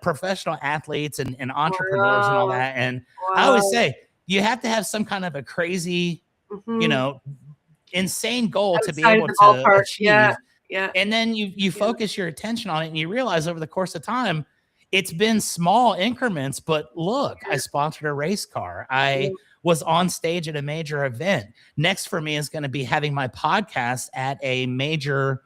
professional athletes and entrepreneurs and all Wow. that. And I always Wow. say, you have to have some kind of a crazy, you Hmm. know, insane goal to be Outside of able the to ballpark. Yeah. achieve. Yeah. And then you Yeah. focus your attention on it and you realize over the course of time, it's been small increments, but look, I sponsored a race car. Yeah. I was on stage at a major event. Next for me is going to be having my podcast at a major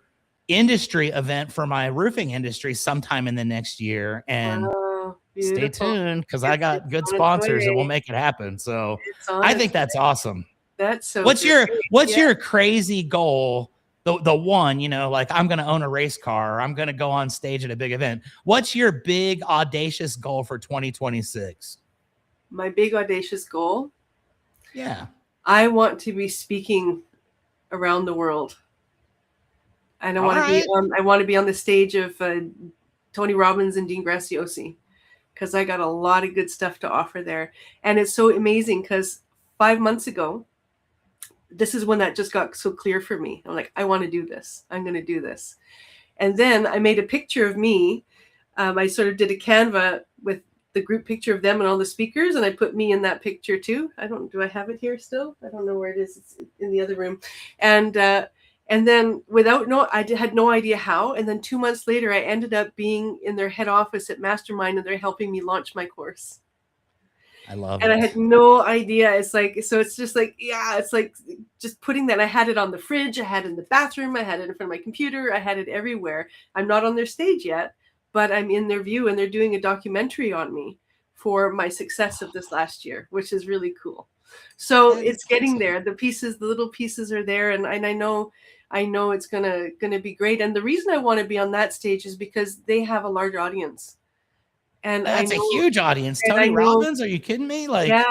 industry event for my roofing industry sometime in the next year. And Wow. stay Beautiful. tuned because I It's got good on its sponsors that will way. make it happen. So It's on I its think that's way. awesome. That's so What's great. your what's Yeah. your crazy goal? The one, like I'm going to own a race car or I'm going to go on stage at a big event. What's your big audacious goal for 2026? My big audacious goal. Yeah. I want to be speaking around the world. And I All want to be right. on. I want to be on the stage of Tony Robbins and Dean Graciosi, because I got a lot of good stuff to offer there. And it's so amazing because 5 months ago, this is when that just got so clear for me. I'm like, I want to do this. I'm going to do this. And then I made a picture of me. I sort of did a Canva with the group picture of them and all the speakers, and I put me in that picture too. Do I have it here still? I don't know where it is. It's in the other room. And then had no idea how. And then 2 months later, I ended up being in their head office at Mastermind, and they're helping me launch my course. I love And I had it. no idea. It's like, so it's just like, yeah, it's like just putting that. I had it on the fridge, I had it in the bathroom, I had it in front of my computer, I had it everywhere. I'm not on their stage yet, but I'm in their view, and they're doing a documentary on me for my success of this last year, which is really cool. So That is it's getting awesome. there. The pieces, the little pieces are there, and I know it's gonna be great. And the reason I want to be on that stage is because they have a large audience, and I That's a know, huge audience. and I Tony know, Robbins, are you kidding me? yeah, Like,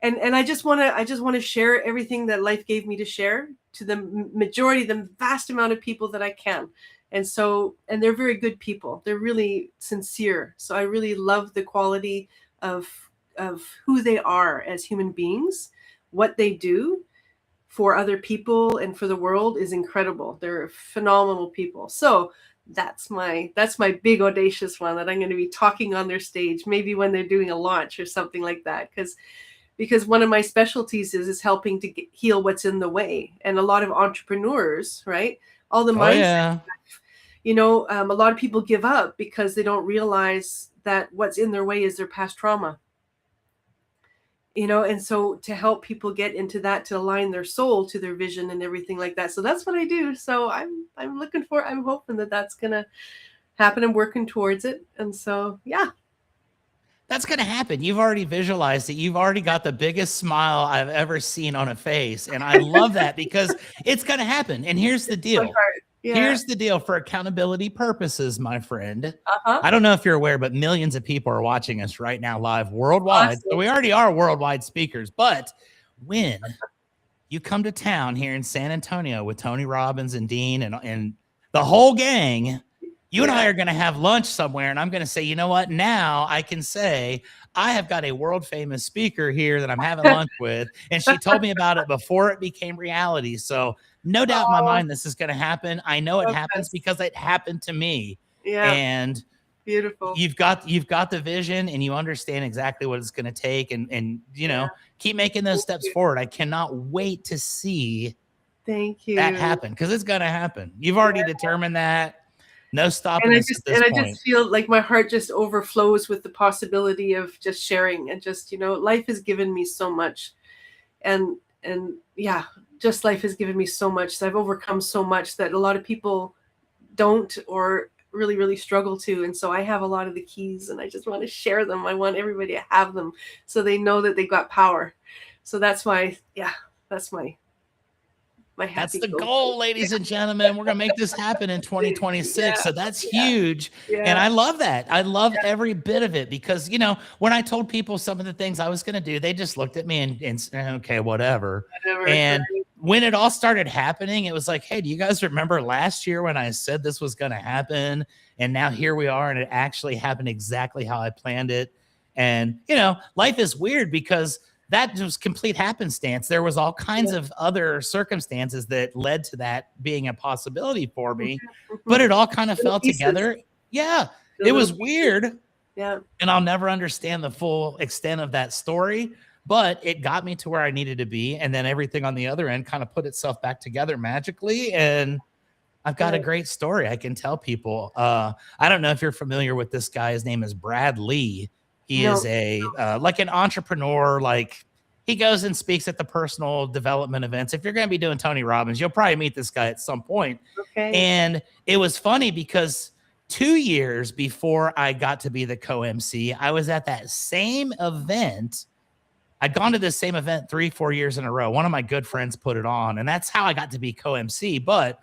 and I just want to share everything that life gave me to share to the majority, the vast amount of people that I can. And so, and they're very good people. They're really sincere. So I really love the quality of who they are as human beings. What they do for other people and for the world is incredible. They're phenomenal people. So that's my big audacious one that I'm going to be talking on their stage, maybe when they're doing a launch or something like that, because one of my specialties is helping to heal what's in the way. And a lot of entrepreneurs, right, all the oh mindset, yeah. a lot of people give up because they don't realize that what's in their way is their past trauma. And so to help people get into that, to align their soul to their vision and everything like that. So that's what I do. So I'm hoping that that's gonna happen. I'm working towards it. And so yeah. That's going to happen. You've already visualized it. You've already got the biggest smile I've ever seen on a face. And I love that because it's going to happen. And here's the My deal. heart. Yeah. Here's the deal for accountability purposes, my friend. Uh-huh. I don't know if you're aware, but millions of people are watching us right now live worldwide. So Awesome. we already are worldwide speakers. But when you come to town here in San Antonio with Tony Robbins and Dean and the whole gang, you and I Yeah. are going to have lunch somewhere. And I'm going to say, you know what? Now I can say, I have got a world famous speaker here that I'm having lunch with. And she told me about it before it became reality. So, no doubt in my Oh, mind, this is going to happen. I know it love happens this. because it happened to me. Yeah. And Beautiful. you've got the vision and you understand exactly what it's going to take and Yeah. keep making those Thank steps you. forward. I cannot wait to see Thank that you. happen because it's going to happen. You've already determined that. No And stopping I us at just this and I point. just feel like my heart just overflows with the possibility of just sharing, and just, life has given me so much. And yeah, just life has given me so much. So I've overcome so much that a lot of people don't, or really really struggle to. And so I have a lot of the keys, and I just want to share them. I want everybody to have them so they know that they got power. So that's why, yeah, that's my That's happy the go. goal, ladies and gentlemen. We're going to make this happen in 2026. Yeah. So that's Yeah. huge. And Yeah. I love that. I love every bit of it because, when I told people some of the things I was going to do, they just looked at me and said, okay, whatever. Whatever. And Right. when it all started happening, it was like, hey, do you guys remember last year when I said this was going to happen? And now here we are, and it actually happened exactly how I planned it. And, life is weird because that was complete happenstance. There was all kinds Yeah. of other circumstances that led to that being a possibility for me, but Mhm. it all kind of Little fell pieces. together. Yeah, The it little was pieces. weird, Yeah. and I'll never understand the full extent of that story, but it got me to where I needed to be, and then everything on the other end kind of put itself back together magically, and I've got a Right. great story I can tell people. I don't know if you're familiar with this guy. His name is Brad Lee. He is No. a like an entrepreneur. Like he goes and speaks at the personal development events. If you're going to be doing Tony Robbins, you'll probably meet this guy at some point. Okay. And it was funny because 2 years before I got to be the co-MC, I was at that same event. I'd gone to this same event 3-4 years in a row. One of my good friends put it on, and that's how I got to be co-MC. But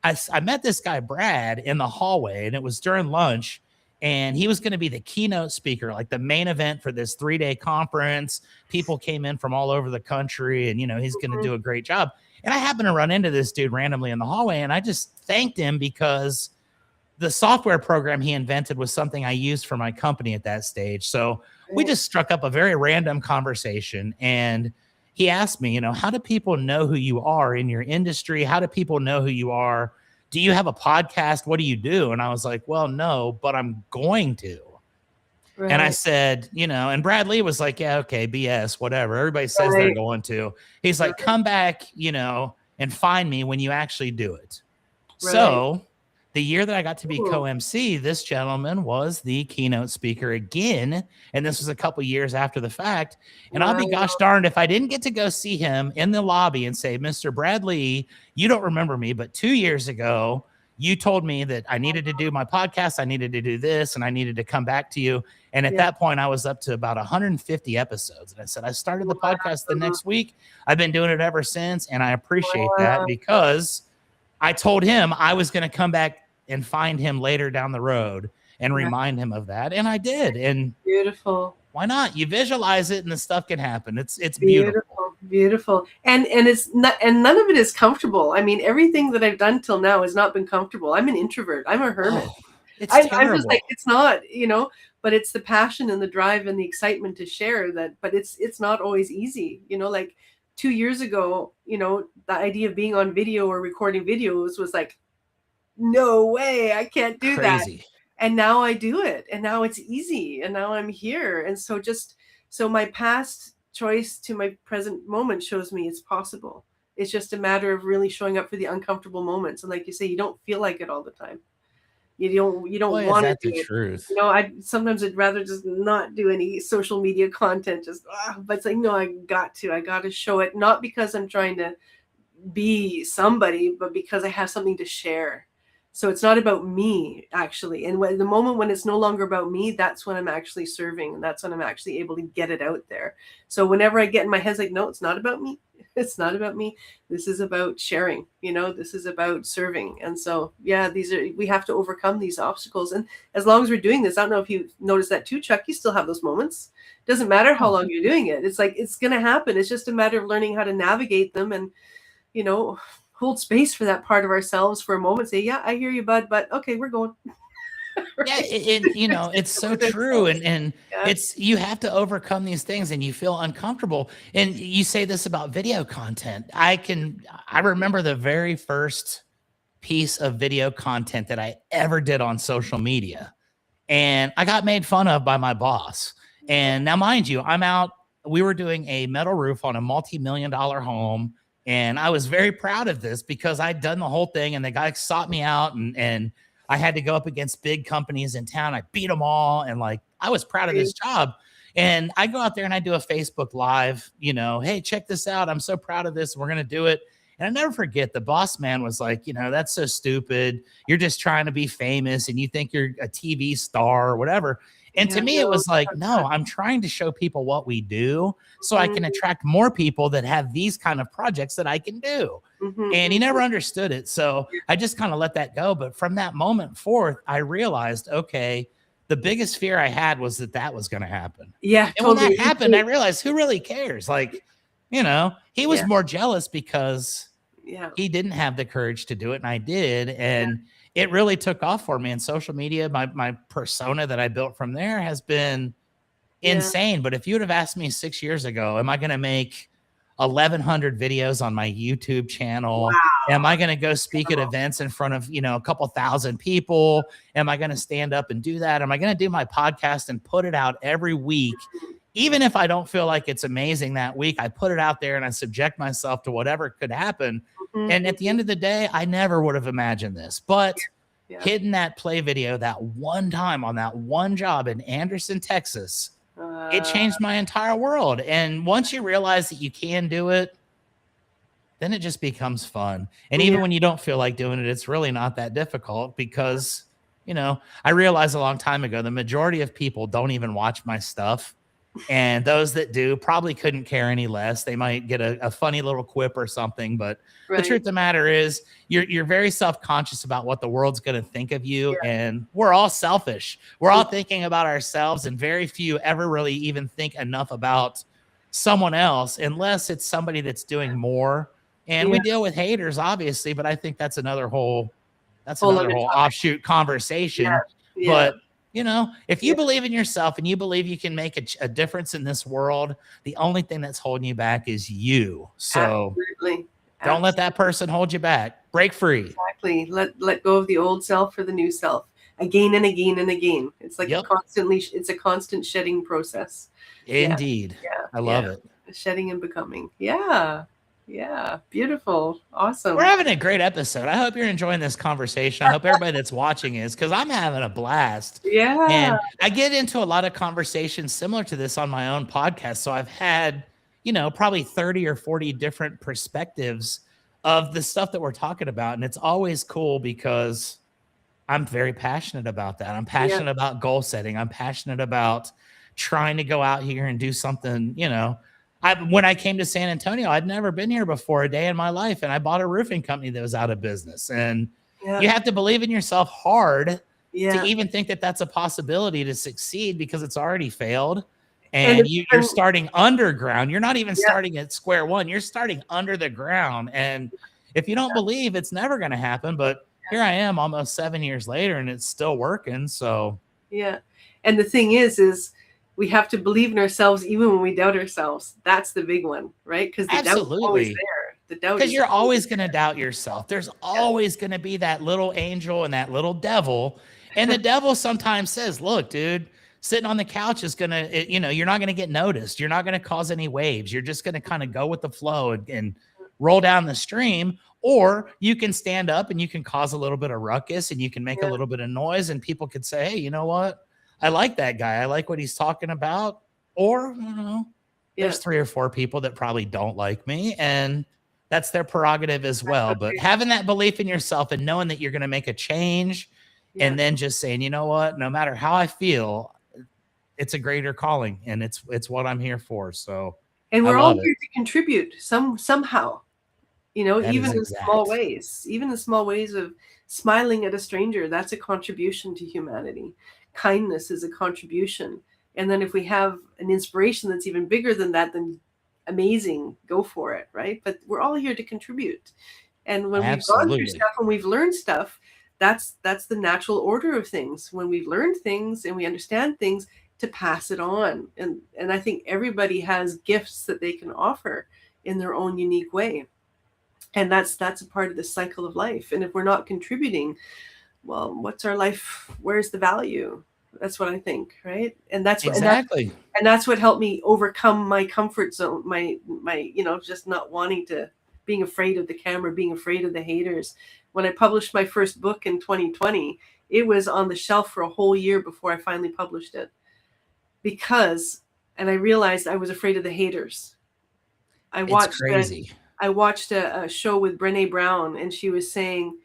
I met this guy, Brad, in the hallway, and it was during lunch. And he was going to be the keynote speaker, like the main event for this 3-day conference. People came in from all over the country, and, he's going to Mhm. do a great job. And I happened to run into this dude randomly in the hallway, and I just thanked him because the software program he invented was something I used for my company at that stage. So we Right. just struck up a very random conversation. And he asked me, how do people know who you are in your industry? How do people know who you are? Do you have a podcast? What do you do? And I was like, well, no, but I'm going to. And I Right. said, and Bradley was like, yeah, okay, BS, whatever. Everybody says they're Right. going to. He's like, Right. come back, and find me when you actually do it. Right. So the year that I got to be Cool. co-MC, this gentleman was the keynote speaker again. And this was a couple years after the fact. And I'll be Wow. gosh darned if I didn't get to go see him in the lobby and say, Mr. Bradley, you don't remember me, but 2 years ago, you told me that I needed to do my podcast, I needed to do this, and I needed to come back to you. And at Yeah. that point, I was up to about 150 episodes. And I said, I started the podcast the Wow. next week. I've been doing it ever since. And I appreciate that Wow. because I told him I was going to come back and find him later down the road and Yeah. remind him of that. And I did. And Beautiful. why not? You visualize it and the stuff can happen. It's beautiful. Beautiful. And it's not, and none of it is comfortable. I mean, everything that I've done till now has not been comfortable. I'm an introvert. I'm a hermit. Oh, it's I'm just terrible. like, it's not, but it's the passion and the drive and the excitement to share that, but it's not always easy, like 2 years ago, the idea of being on video or recording videos was like, no way, I can't do that. Crazy. And now I do it, and now it's easy, and now I'm here. And so my past choice to my present moment shows me it's possible. It's just a matter of really showing up for the uncomfortable moments. And like you say, you don't feel like it all the time. You don't want to do the it. truth. Sometimes I'd rather just not do any social media content, but it's like, no, I got to show it, not because I'm trying to be somebody, but because I have something to share. So it's not about me, actually. And the moment when it's no longer about me, that's when I'm actually serving. And that's when I'm actually able to get it out there. So whenever I get in my head, it's like, no, it's not about me. It's not about me. This is about sharing, this is about serving. And so, yeah, we have to overcome these obstacles. And as long as we're doing this, I don't know if you noticed that too, Chuck, you still have those moments. It doesn't matter how long you're doing it. It's like, it's going to happen. It's just a matter of learning how to navigate them and, hold space for that part of ourselves for a moment. Say, yeah, I hear you, bud, but okay, we're going. Right? Yeah, it's so true. And it's, you have to overcome these things and you feel uncomfortable. And you say this about video content. I remember the very first piece of video content that I ever did on social media. And I got made fun of by my boss. And now, mind you, we were doing a metal roof on a multi-million-dollar home. And I was very proud of this because I'd done the whole thing and the guy sought me out and I had to go up against big companies in town. I beat them all. And I was proud of this job. And I go out there and I do a Facebook Live, hey, check this out. I'm so proud of this. We're going to do it. And I never forget, the boss man was like, that's so stupid. You're just trying to be famous and you think you're a TV star or whatever. And to me, it was like, no, I'm trying to show people what we do so I can attract more people that have these kind of projects that I can do. And he never understood it. So I just kind of let that go. But from that moment forth, I realized, okay, the biggest fear I had was that was going to happen. Yeah. And when that happened, I realized, who really cares? He was more jealous because he didn't have the courage to do it. And I did. And it really took off for me. And social media, my persona that I built from there has been insane. But if you would have asked me 6 years ago, am I going to make 1,100 videos on my YouTube channel? Wow. Am I going to go speak at events in front of, a couple thousand people? Am I going to stand up and do that? Am I going to do my podcast and put it out every week? Even if I don't feel like it's amazing that week, I put it out there and I subject myself to whatever could happen. And at the end of the day, I never would have imagined this. But hitting that play video that one time on that one job in Anderson, Texas, it changed my entire world. And once you realize that you can do it, then it just becomes fun. And even when you don't feel like doing it, it's really not that difficult because, I realized a long time ago, the majority of people don't even watch my stuff. And those that do probably couldn't care any less. They might get a funny little quip or something. But the truth of the matter is you're very self-conscious about what the world's going to think of you. And we're all selfish. We're all thinking about ourselves, and very few ever really even think enough about someone else unless it's somebody that's doing more. And we deal with haters, obviously, but I think that's another whole offshoot conversation. But if you believe in yourself and you believe you can make a difference in this world, the only thing that's holding you back is you. So don't let that person hold you back. Break free. Exactly. Let go of the old self for the new self again and again and again. It's like it's a constant shedding process. Indeed. I love it. Shedding and becoming. Yeah, beautiful. Awesome. We're having a great episode. I hope you're enjoying this conversation. I hope everybody that's watching is, because I'm having a blast. Yeah. And I get into a lot of conversations similar to this on my own podcast. So I've had, probably 30 or 40 different perspectives of the stuff that we're talking about. And it's always cool because I'm very passionate about that. I'm Yeah. passionate about goal setting. I'm passionate about trying to go out here and do something, you know. When I came to San Antonio, I'd never been here before a day in my life, and I bought a roofing company that was out of business. And Yeah. you have to believe in yourself hard to Yeah. even think that that's a possibility to succeed, because it's already failed. And And it's you're been, starting underground. You're not even yeah. starting at square one. You're starting under the ground. And if you don't believe, it's never going to happen. But here I am almost 7 years later, and it's still working. So Yeah. And the thing is we have to believe in ourselves even when we doubt ourselves. That's the big one, right? Because the doubt is always absolutely, there. The doubt because is you're always always going to doubt yourself. There's there. always going to be that little angel and that little devil. And the devil sometimes says, look, dude, sitting on the couch is going to, you know, you're not going to get noticed. You're not going to cause any waves. You're just going to kind of go with the flow and roll down the stream. Or you can stand up and you can cause a little bit of ruckus and you can make a Yeah. little bit of noise, and people could say, hey, you know what? I like that guy. I like what he's talking about. Or, you know, Yeah. there's 3 or 4 people that probably don't like me, and that's their prerogative as That's well. But okay. having that belief in yourself and knowing that you're going to make a change, Yeah. and then just saying, you know what, no matter how I feel, it's a greater calling, and it's what I'm here for. So And I we're all love it. here to contribute somehow, you know, That is even in small exact. ways, even the small ways of smiling at a stranger, that's a contribution to humanity. Kindness is a contribution. And then if we have an inspiration that's even bigger than that, then amazing, go for it, right? But we're all here to contribute. And when we've gone through Absolutely. stuff and we've learned stuff, that's the natural order of things. When we've learned things and we understand things, to pass it on. And I think everybody has gifts that they can offer in their own unique way. And that's a part of the cycle of life. And if we're not contributing, well, what's our life? Where's the value? That's what I think, right? Exactly. And that's what helped me overcome my comfort zone, my just not wanting to, being afraid of the camera, being afraid of the haters. When I published my first book in 2020, it was on the shelf for a whole year before I finally published it, because and I realized I was afraid of the haters. I It's watched a, crazy. I watched a show with Brene Brown, and she was saying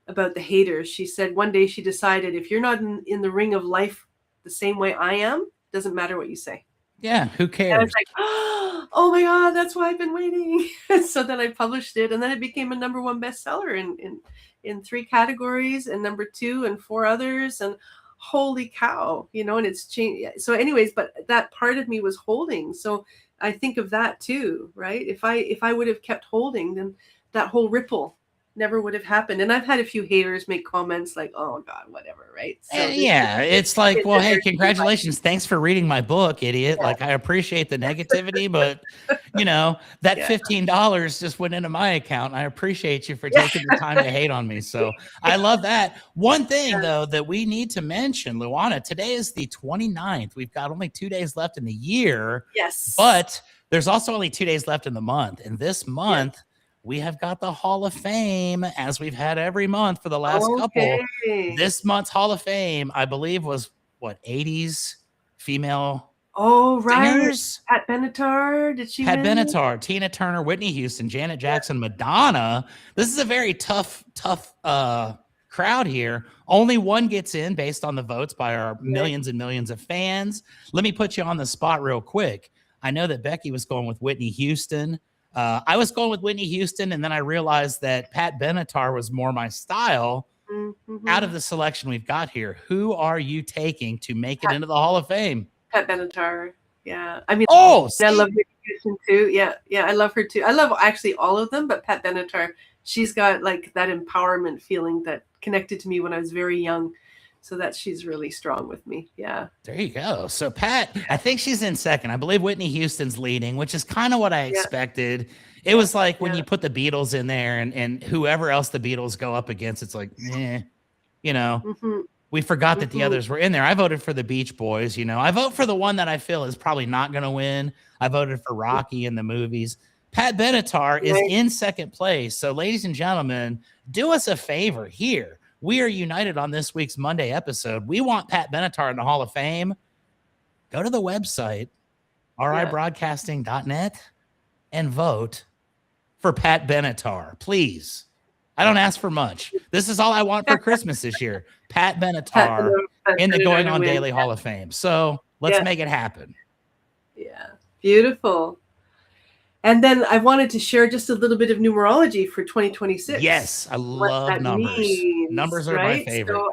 about the haters. She said one day she decided, if you're not in the ring of life the same way I am, doesn't matter what you say. Yeah, who And I was cares? like, oh my God, that's why I've been waiting. And so then I published it, and then it became a #1 bestseller in 3 categories, and #2 and 4 others. And holy cow, and it's changed. So, anyways, but that part of me was holding. So I think of that too, right? If I would have kept holding, then that whole ripple never would have happened. And I've had a few haters make comments like, "Oh God, whatever," right? So this is Yeah, it's like, well, hey, their congratulations. Thanks for reading my book, idiot. Like, I appreciate the negativity, but that yeah, $15 just went into my account. I appreciate you for yeah, taking the time to hate on me. So I love that. One thing, yeah. though, that we need to mention, Luana, today is the 29th. We've got only 2 days left in the year, Yes, but there's also only 2 days left in the month. And this yeah. month, we have got the Hall of Fame, as we've had every month for the last couple. Okay. This month's Hall of Fame, I believe, was what, 80s female Oh, right. singers? Pat Benatar, did she Pat win? Benatar, Tina Turner, Whitney Houston, Janet Yeah, Jackson, Madonna. This is a very tough crowd here. Only one gets in based on the votes by our right. millions and millions of fans. Let me put you on the spot real quick. I know that Becky was going with Whitney Houston. I was going with Whitney Houston, and then I realized that Pat Benatar was more my style. Out of Mm-hmm. the selection we've got here, who are you taking to make it Pat, into the Hall of Fame? Pat Benatar. Yeah. I mean, Oh, I see, love Whitney Houston too. Yeah, yeah, I love her too. I love actually all of them, but Pat Benatar, she's got like that empowerment feeling that connected to me when I was very young. So that she's really strong with me. Yeah. there you go. So Pat, I think she's in second. I believe Whitney Houston's leading, which is kind of what I Yeah. expected. It Yeah. was like when Yeah. you put the Beatles in there, and whoever else the Beatles go up against, it's like, you know, Mm-hmm. we forgot that the Mm-hmm. others were in there. I voted for the Beach Boys. I vote for the one that I feel is probably not going to win. I voted for Rocky in the movies. Pat Benatar is Right. in second place. So, ladies and gentlemen, do us a favor here. We are united on this week's Monday episode. We want Pat Benatar in the Hall of Fame. Go to the website, Yeah. ribroadcasting.net, and vote for Pat Benatar, please. I don't ask for much. This is all I want for Christmas this year. Pat Benatar in the Going On Daily Hall of Fame. So let's make it happen. Yeah, beautiful. And then I wanted to share just a little bit of numerology for 2026. Yes, I love numbers. Numbers are my favorite. So,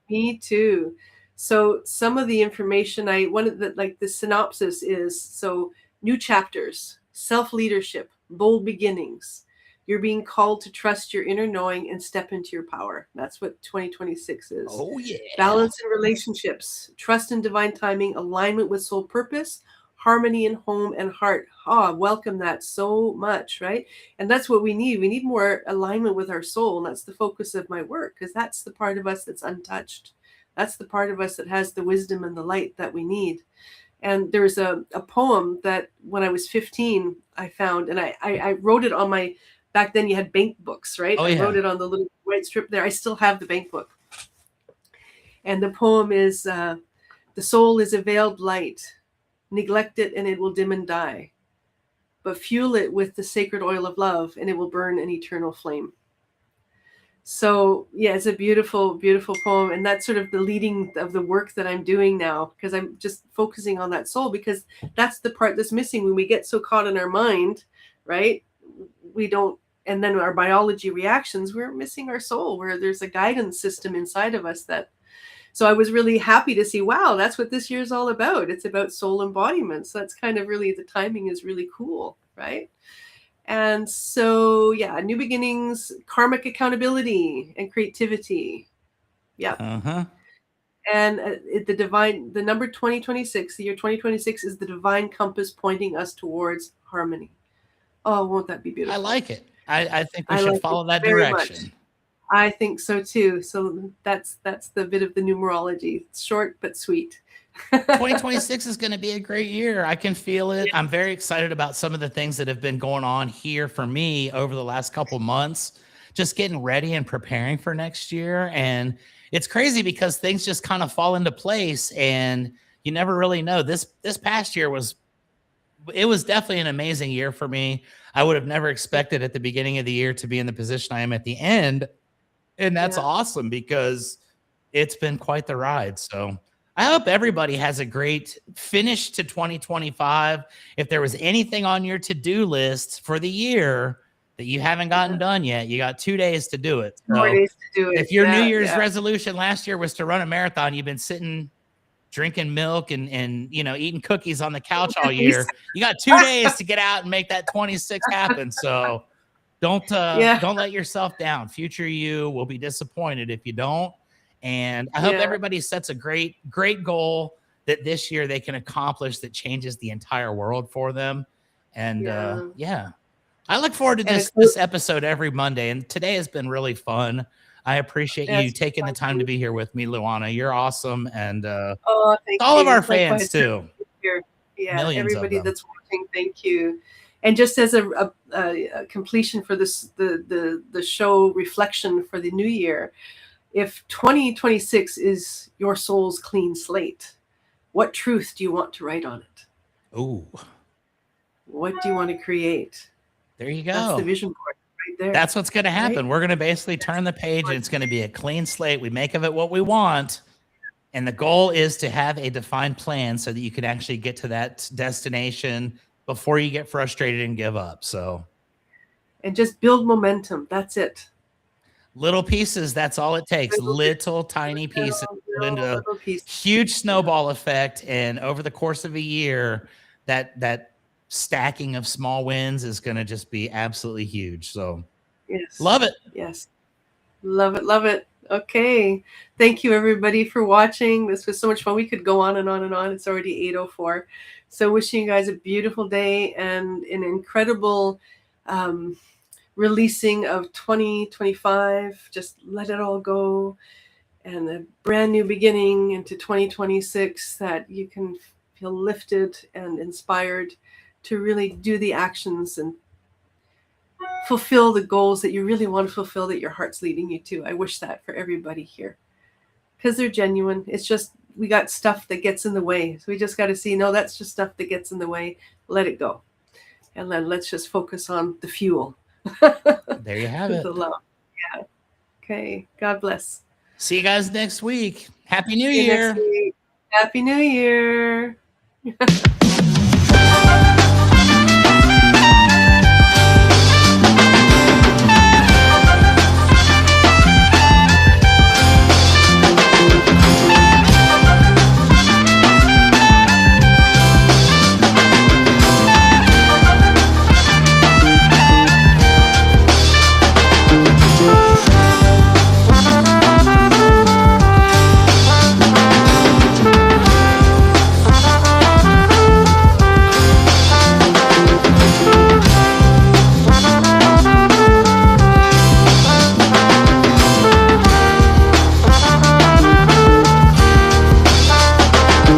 me too. So some of the information one of the synopsis is, so new chapters, self-leadership, bold beginnings. You're being called to trust your inner knowing and step into your power. That's what 2026 is. Oh, yeah. Balance in relationships, trust in divine timing, alignment with soul purpose, harmony in home and heart. Welcome that so much, right? And that's what we need. We need more alignment with our soul. And that's the focus of my work, because that's the part of us that's untouched. That's the part of us that has the wisdom and the light that we need. And there's a poem that when I was 15, I found, and I wrote it on my, back then you had bank books, right? Oh, yeah. I wrote it on the little white strip there. I still have the bank book. And the poem is, the soul is a veiled light. Neglect it and it will dim and die. But fuel it with the sacred oil of love and it will burn an eternal flame. So yeah, it's a beautiful, beautiful poem. And that's sort of the leading of the work that I'm doing now, because I'm just focusing on that soul, because that's the part that's missing when we get so caught in our mind, right? We don't, and then our biology reactions, we're missing our soul, where there's a guidance system inside of us that, so I was really happy to see, wow, that's what this year is all about. It's about soul embodiment. So that's kind of really, the timing is really cool, right? And so, yeah, new beginnings, karmic accountability and creativity. Yeah. Uh-huh. And the number 2026, the year 2026 is the divine compass pointing us towards harmony. Oh, won't that be beautiful? I like it. I think we should follow that direction. Much. I think so too. So that's the bit of the numerology. It's short but sweet. 2026 is going to be a great year. I can feel it. I'm very excited about some of the things that have been going on here for me over the last couple months, just getting ready and preparing for next year. And it's crazy because things just kind of fall into place and you never really know. This past year was definitely an amazing year for me. I would have never expected at the beginning of the year to be in the position I am at the end. And that's awesome because it's been quite the ride. So I hope everybody has a great finish to 2025. If there was anything on your to-do list for the year that you haven't gotten done yet, you got 2 days to do it. So 4 days to do it. If your New Year's resolution last year was to run a marathon, you've been sitting drinking milk and eating cookies on the couch all year. You got 2 days to get out and make that 26 happen. So don't let yourself down. Future you will be disappointed if you don't. And I hope everybody sets a great goal that this year they can accomplish that changes the entire world for them. And I look forward to this episode every Monday. And today has been really fun. I appreciate you taking the time to be here with me, Luana. You're awesome. And all of our fans too. Yeah, millions everybody that's watching, thank you. And just as a completion for this, the show reflection for the new year, if 2026 is your soul's clean slate, what truth do you want to write on it? Ooh. What do you want to create? There you go. That's the vision board right there. That's what's going to happen. Right? We're going to basically turn the page and it's going to be a clean slate. We make of it what we want. And the goal is to have a defined plan so that you can actually get to that destination before you get frustrated and give up. So, and just build momentum. That's it. Little pieces. That's all it takes. Little tiny pieces into a huge snowball effect. And over the course of a year, that stacking of small wins is going to just be absolutely huge. So love it. Yes. Love it. Love it. Okay. Thank you everybody for watching. This was so much fun. We could go on and on and on. It's already 8:04. So wishing you guys a beautiful day and an incredible releasing of 2025. Just let it all go. And a brand new beginning into 2026 that you can feel lifted and inspired to really do the actions and fulfill the goals that you really want to fulfill, that your heart's leading you to. I wish that for everybody here because they're genuine. It's just we got stuff that gets in the way. So we just got to see, no, that's just stuff that gets in the way. Let it go. And then let's just focus on the fuel, There you have it. The love. Yeah. Okay. God bless. See you guys next week. Happy New See you next Year. week. Happy New Year.